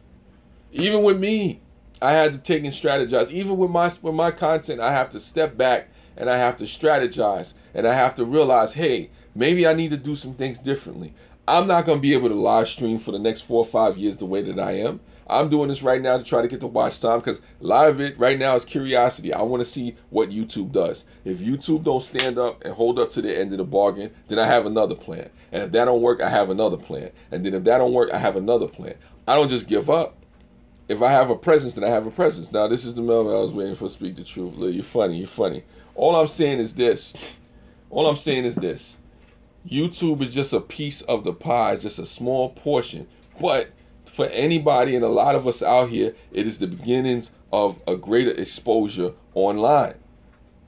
[SPEAKER 1] Even with me, I had to take and strategize. Even with my content, I have to step back and I have to strategize. And I have to realize, hey, maybe I need to do some things differently. I'm not going to be able to live stream for the next 4 or 5 years the way that I am. I'm doing this right now to try to get the watch time, because a lot of it right now is curiosity. I want to see what YouTube does. If YouTube don't stand up and hold up to the end of the bargain, then I have another plan. And if that don't work, I have another plan. And then if that don't work, I have another plan. I don't just give up. If I have a presence, then I have a presence. Now, this is the Melvin I was waiting for. Speak the truth. You're funny. You're funny. All I'm saying is this. All I'm saying is this. YouTube is just a piece of the pie, just a small portion. But for anybody, and a lot of us out here, it is the beginnings of a greater exposure online.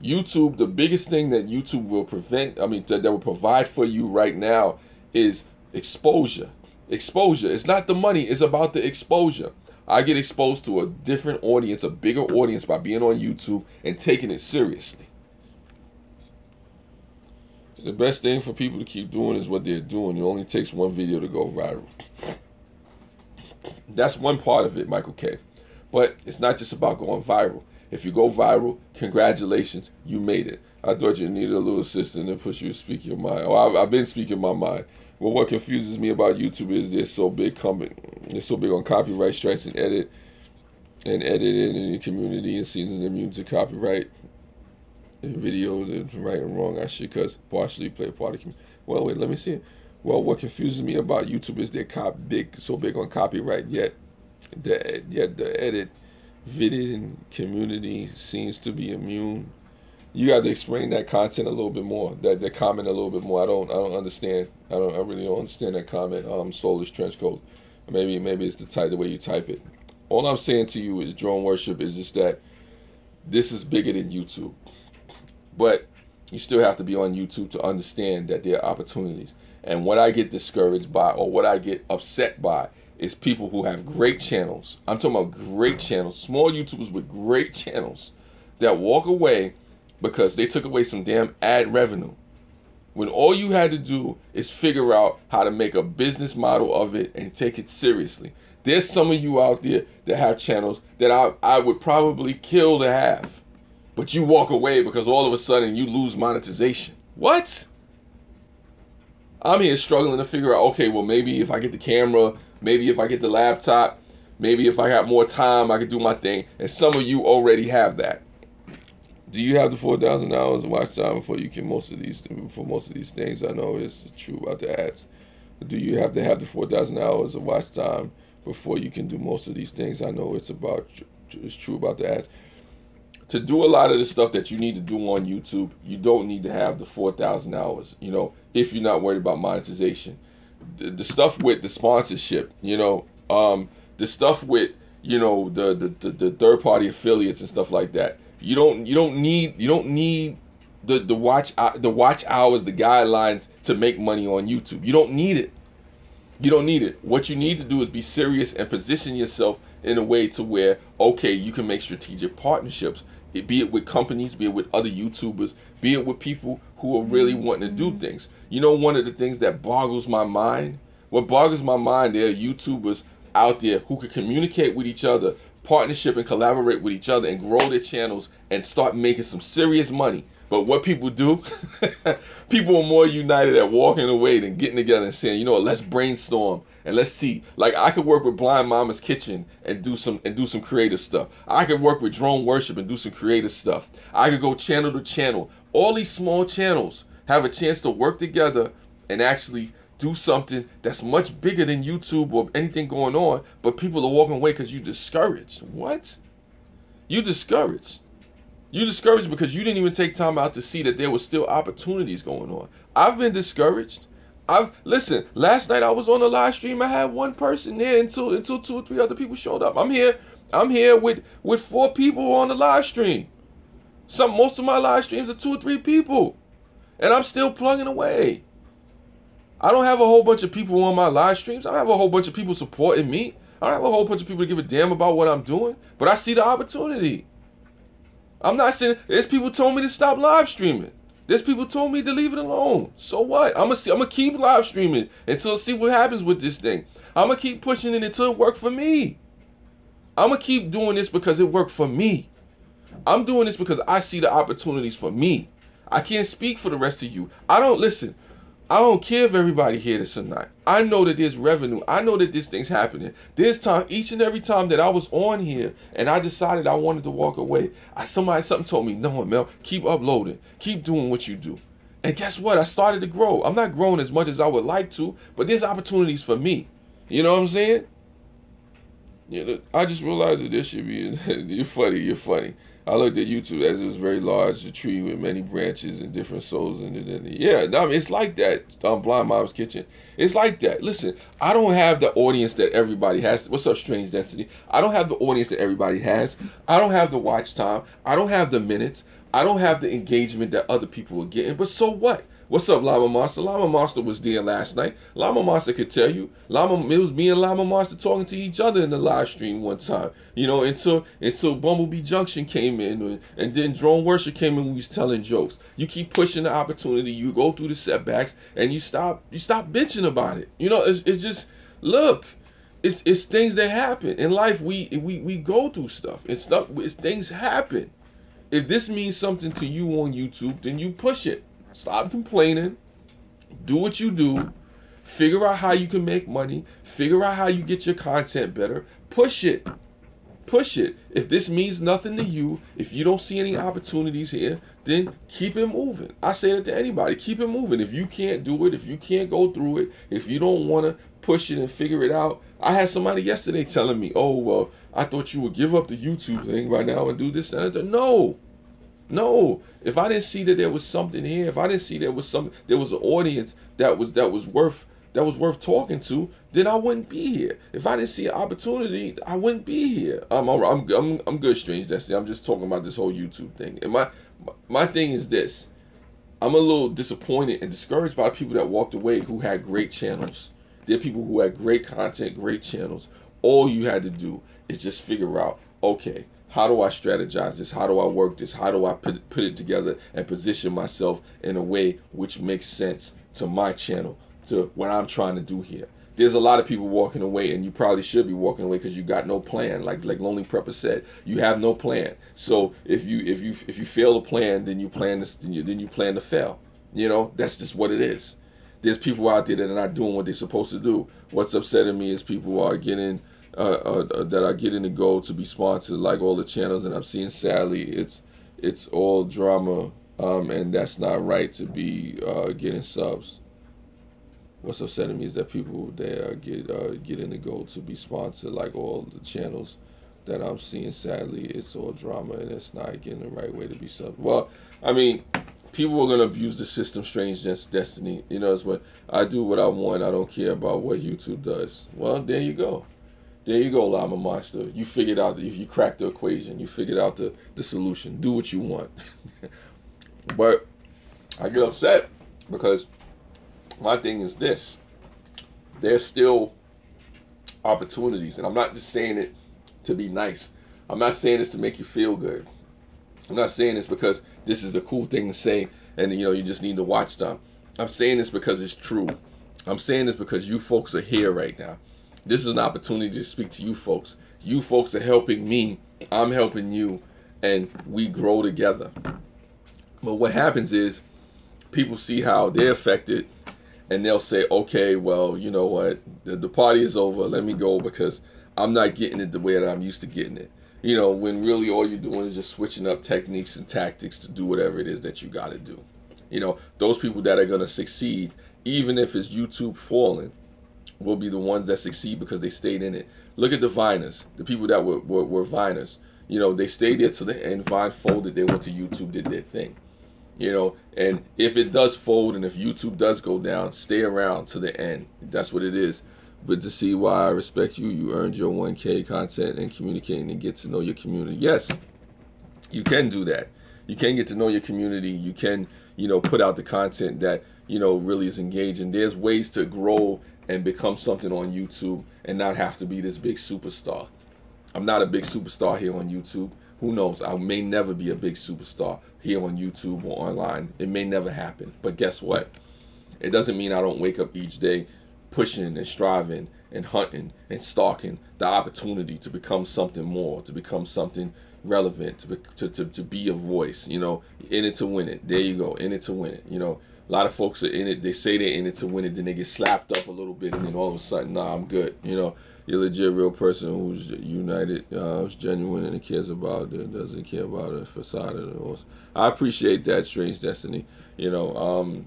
[SPEAKER 1] YouTube, the biggest thing that YouTube will that will provide for you right now is exposure. Exposure. It's not the money, it's about the exposure. I get exposed to a different audience, a bigger audience, by being on YouTube and taking it seriously. The best thing for people to keep doing is what they're doing. It only takes one video to go viral. That's one part of it, Michael K. But it's not just about going viral. If you go viral, congratulations, you made it. I thought you needed a little assistant to push you to speak your mind. Oh, I've been speaking my mind. Well, what confuses me about YouTube is they're so big on copyright strikes and editing in the community, and seasons immune to copyright. Video, the right and wrong, I should partially play a part of. Well, wait, let me see it. Well, what confuses me about YouTube is they're so big on copyright, yet the edit video community seems to be immune. You got to explain that content a little bit more. That comment a little bit more. I don't understand. I really don't understand that comment. Soulless trench coat. Maybe it's the way you type it. All I'm saying to you is, drone worship, is just that this is bigger than YouTube. But you still have to be on YouTube to understand that there are opportunities. And what I get discouraged by, or what I get upset by, is people who have great channels. I'm talking about great channels, small YouTubers with great channels, that walk away because they took away some damn ad revenue. When all you had to do is figure out how to make a business model of it and take it seriously. There's some of you out there that have channels that I would probably kill to have. But you walk away because all of a sudden you lose monetization. What? I'm here struggling to figure out, okay, well, maybe if I get the camera, maybe if I get the laptop, maybe if I got more time, I could do my thing. And some of you already have that. Do you have the 4,000 hours of watch time before you can for most of these things? I know it's true about the ads. But do you have to have the 4,000 hours of watch time before you can do most of these things? I know it's true about the ads. To do a lot of the stuff that you need to do on YouTube, you don't need to have the 4,000 hours, if you're not worried about monetization. The stuff with the sponsorship, the stuff with, the third-party affiliates and stuff like that. You don't need the watch hours, the guidelines to make money on YouTube. You don't need it. You don't need it. What you need to do is be serious and position yourself in a way to where, okay, you can make strategic partnerships, be it with companies, be it with other YouTubers, be it with people who are really wanting to do things. One of the things that boggles my mind, there are YouTubers out there who can communicate with each other, partnership and collaborate with each other and grow their channels and start making some serious money. But what people do, people are more united at walking away than getting together and saying, you know what, let's brainstorm and let's see. Like, I could work with Blind Mama's Kitchen and do some creative stuff. I could work with Drone Worship and do some creative stuff. I could go channel to channel. All these small channels have a chance to work together and actually do something that's much bigger than YouTube or anything going on, but people are walking away because you discouraged. What? You discouraged. You discouraged because you didn't even take time out to see that there was still opportunities going on. I've been discouraged. Listen, last night I was on a live stream. I had one person there until 2 or 3 other people showed up. I'm here with 4 people on the live stream. Most of my live streams are 2 or 3 people. And I'm still plugging away. I don't have a whole bunch of people on my live streams. I don't have a whole bunch of people supporting me. I don't have a whole bunch of people to give a damn about what I'm doing. But I see the opportunity. I'm not saying, there's people told me to stop live streaming. There's people told me to leave it alone. So what? I'm gonna keep live streaming until see what happens with this thing. I'm gonna keep pushing it until it works for me. I'm gonna keep doing this because it worked for me. I'm doing this because I see the opportunities for me. I can't speak for the rest of you. I don't care if everybody hear this or not. I know that there's revenue. I know that this thing's happening. There's time, each and every time that I was on here and I decided I wanted to walk away, something told me, no, Mel, keep uploading. Keep doing what you do. And guess what? I started to grow. I'm not growing as much as I would like to, but there's opportunities for me. You know what I'm saying? Yeah, I just realized that this should be, you're funny. I looked at YouTube as it was very large, a tree with many branches and different souls in it. Yeah, no, I mean, it's like that. Blind Mom's Kitchen. It's like that. Listen, I don't have the audience that everybody has. What's up, Strange Density? I don't have the audience that everybody has. I don't have the watch time. I don't have the minutes. I don't have the engagement that other people are getting. But so what? What's up, Llama Monster? Llama Monster was there last night. Llama Monster could tell you. It was me and Llama Monster talking to each other in the live stream one time. You know, until Bumblebee Junction came in, and then Drone Worship came in when we was telling jokes. You keep pushing the opportunity. You go through the setbacks, and you stop bitching about it. You know, it's just, look, it's things that happen in life. We go through stuff. Things happen. If this means something to you on YouTube, then you push it. Stop complaining. Do what you do. Figure out how you can make money. Figure out how you get your content better. Push it. Push it. If this means nothing to you, if you don't see any opportunities here, then keep it moving. I say that to anybody. Keep it moving. If you can't do it, if you can't go through it, if you don't want to push it and figure it out. I had somebody yesterday telling me, oh, well, I thought you would give up the YouTube thing right now and do this and that. No, if I didn't see that there was something here, if I didn't see there was an audience that was worth talking to, then I wouldn't be here. If I didn't see an opportunity, I wouldn't be here. I'm good, Strange Destiny. I'm just talking about this whole YouTube thing. And my thing is this: I'm a little disappointed and discouraged by the people that walked away who had great channels. There are people who had great content, great channels. All you had to do is just figure out, okay, how do I strategize this? How do I work this? How do I put it together and position myself in a way which makes sense to my channel, to what I'm trying to do here? There's a lot of people walking away, and you probably should be walking away because you got no plan. Like Lonely Prepper said, you have no plan. So if you fail to plan, then you plan to fail. You know, that's just what it is. There's people out there that are not doing what they're supposed to do. What's upsetting me is people are getting that are getting the goal to be sponsored, like all the channels, and I'm seeing sadly it's all drama, and that's not right to be getting subs. What's upsetting me is that people there getting the goal to be sponsored, like all the channels that I'm seeing. Sadly, it's all drama, and it's not getting the right way to be subbed. Well, I mean, people are gonna abuse the system. Strange Destiny. You know, it's what I do what I want. I don't care about what YouTube does. Well, there you go. There you go, Llama Monster. You figured out, if you cracked the equation, you figured out the solution. Do what you want. But I get upset because my thing is this: there's still opportunities, and I'm not just saying it to be nice. I'm not saying this to make you feel good. I'm not saying this because this is a cool thing to say, and you know you just need to watch time. I'm saying this because it's true. I'm saying this because you folks are here right now. This is an opportunity to speak to you folks You folks are helping me, I'm helping you, and we grow together. But what happens is people see how they're affected, and they'll say, okay, well, you know what, the party is over, let me go because I'm not getting it the way that I'm used to getting it. You know, when really all you're doing is just switching up techniques and tactics to do whatever it is that you got to do. You know, those people that are going to succeed, even if it's YouTube falling, will be the ones that succeed because they stayed in it. Look at the Viners, the people that were Viners. You know, they stayed there till the end. Vine folded, they went to YouTube, did their thing. You know, and if it does fold and if YouTube does go down, stay around to the end. That's what it is. But to see why I respect you, you earned your 1K content and communicating and get to know your community. Yes, you can do that. You can get to know your community. You can, you know, put out the content that, you know, really is engaging. There's ways to grow and become something on YouTube and not have to be this big superstar. I'm not a big superstar here on YouTube. Who knows? I may never be a big superstar here on YouTube or online. It may never happen. But guess what? It doesn't mean I don't wake up each day pushing and striving and hunting and stalking the opportunity to become something more, to become something relevant, to be a voice, you know, in it to win it. There you go, in it to win it. You know, a lot of folks are in it, they say they're in it to win it, then they get slapped up a little bit, and then all of a sudden, nah, I'm good. You know, you're a legit real person who's united, who's genuine, and cares about it, doesn't care about a facade or the horse. I appreciate that, Strange Destiny. You know,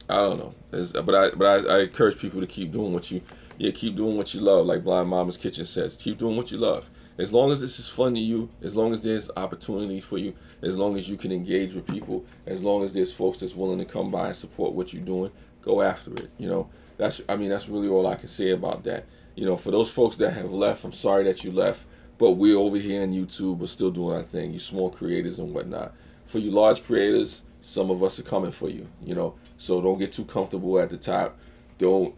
[SPEAKER 1] I don't know, but I encourage people to keep doing what you, keep doing what you love. Like Blind Mama's Kitchen says, keep doing what you love. As long as this is fun to you, as long as there's opportunity for you, as long as you can engage with people, as long as there's folks that's willing to come by and support what you're doing, go after it. You know, that's really all I can say about that. You know, for those folks that have left, I'm sorry that you left, but we're over here on YouTube, we're still doing our thing. You small creators and whatnot. For you large creators, some of us are coming for you. You know, so don't get too comfortable at the top. Don't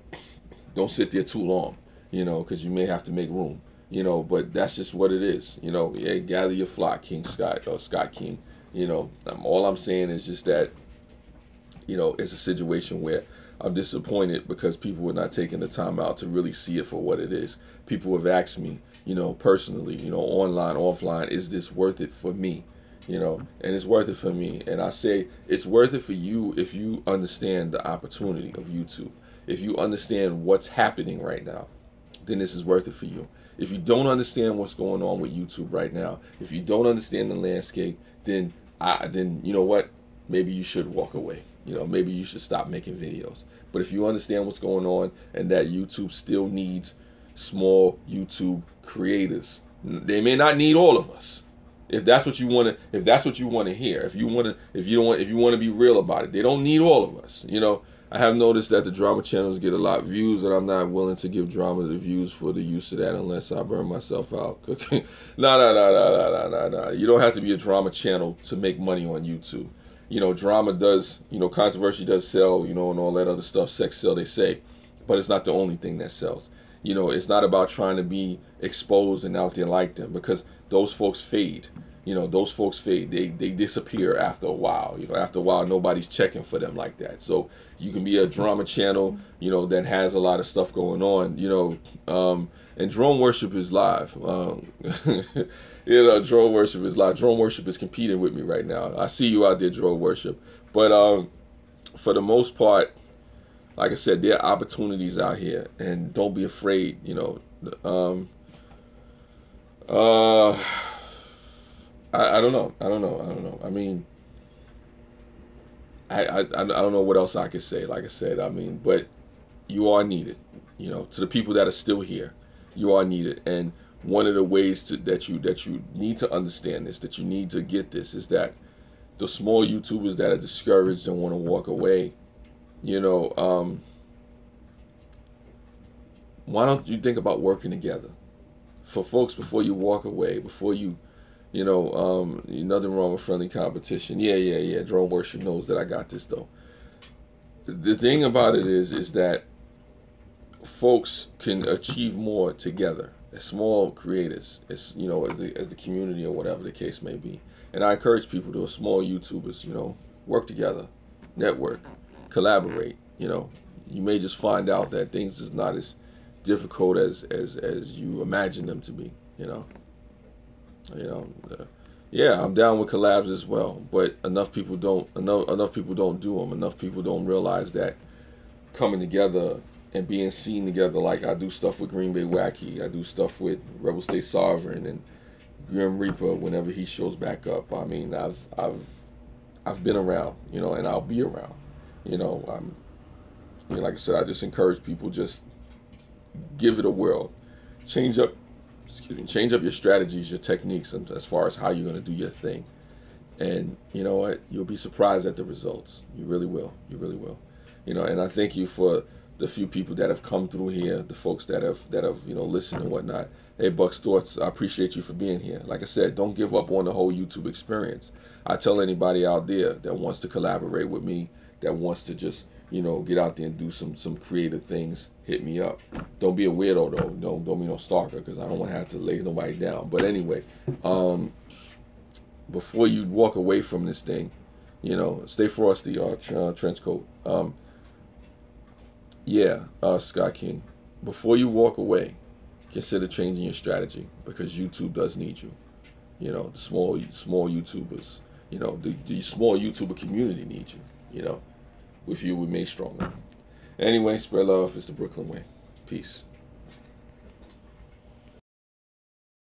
[SPEAKER 1] sit there too long. You know, because you may have to make room. You know, but that's just what it is. You know, yeah, gather your flock, King Scott, or Scott King. You know, all I'm saying is just that, you know, it's a situation where I'm disappointed because people were not taking the time out to really see it for what it is. People have asked me, you know, personally, you know, online, offline, is this worth it for me? You know, and it's worth it for me. And I say it's worth it for you if you understand the opportunity of YouTube. If you understand what's happening right now, then this is worth it for you. If you don't understand what's going on with YouTube right now, if you don't understand the landscape, then you know what? Maybe you should walk away. You know, maybe you should stop making videos. But if you understand what's going on and that YouTube still needs small YouTube creators, they may not need all of us. If that's what you want to hear, if you want to be real about it, they don't need all of us. You know, I have noticed that the drama channels get a lot of views, and I'm not willing to give drama the views for the use of that unless I burn myself out. Okay? No. You don't have to be a drama channel to make money on YouTube. You know, drama does, you know, controversy does sell, you know, and all that other stuff. Sex sell, they say, but it's not the only thing that sells. You know, it's not about trying to be exposed and out there like them, because those folks fade. You know, those folks fade. They disappear after a while. You know, after a while, nobody's checking for them like that. So you can be a drama channel, you know, that has a lot of stuff going on, you know, and Drone Worship is live. You know, Drone Worship is live. Drone Worship is competing with me right now. I see you out there, Drone Worship. But for the most part, like I said, there are opportunities out here, and don't be afraid, you know. I don't know. I mean, I don't know what else I could say. Like I said, I mean, but you are needed. You know, to the people that are still here, you are needed. And one of the ways that you need to understand this, that you need to get this, is that the small YouTubers that are discouraged and want to walk away, you know, why don't you think about working together? For folks, before you walk away, before you know, nothing wrong with friendly competition. Yeah. Drone Worship knows that I got this, though. The thing about it is that folks can achieve more together as small creators, as, you know, as the community or whatever the case may be. And I encourage people to, small YouTubers, you know, work together, network, collaborate. You know, you may just find out that things is not as difficult as you imagine them to be. You know, you know. Yeah, I'm down with collabs as well, but enough people don't. Enough people don't do them. Enough people don't realize that coming together and being seen together. Like I do stuff with Green Bay Wacky. I do stuff with Rebel State Sovereign and Grim Reaper whenever he shows back up. I mean, I've been around, you know, and I'll be around. You know, I mean, like I said, I just encourage people, just give it a whirl. Change up, change up your strategies, your techniques, and as far as how you're going to do your thing. And you know what? You'll be surprised at the results. You really will. You really will. You know, and I thank you for the few people that have come through here, the folks that have you know, listened and whatnot. Hey, Bucks Thoughts, I appreciate you for being here. Like I said, don't give up on the whole YouTube experience. I tell anybody out there that wants to collaborate with me, that wants to just, you know, get out there and do some creative things, hit me up. Don't be a weirdo though. Don't be no stalker, because I don't want to have to lay nobody down. But anyway, before you walk away from this thing, you know, stay frosty, trench coat. Yeah, Scott King. Before you walk away, consider changing your strategy, because YouTube does need you. You know, the small YouTubers, you know, the small YouTuber community needs you. You know, with you we made stronger. Anyway, spread love. It's the Brooklyn way. Peace.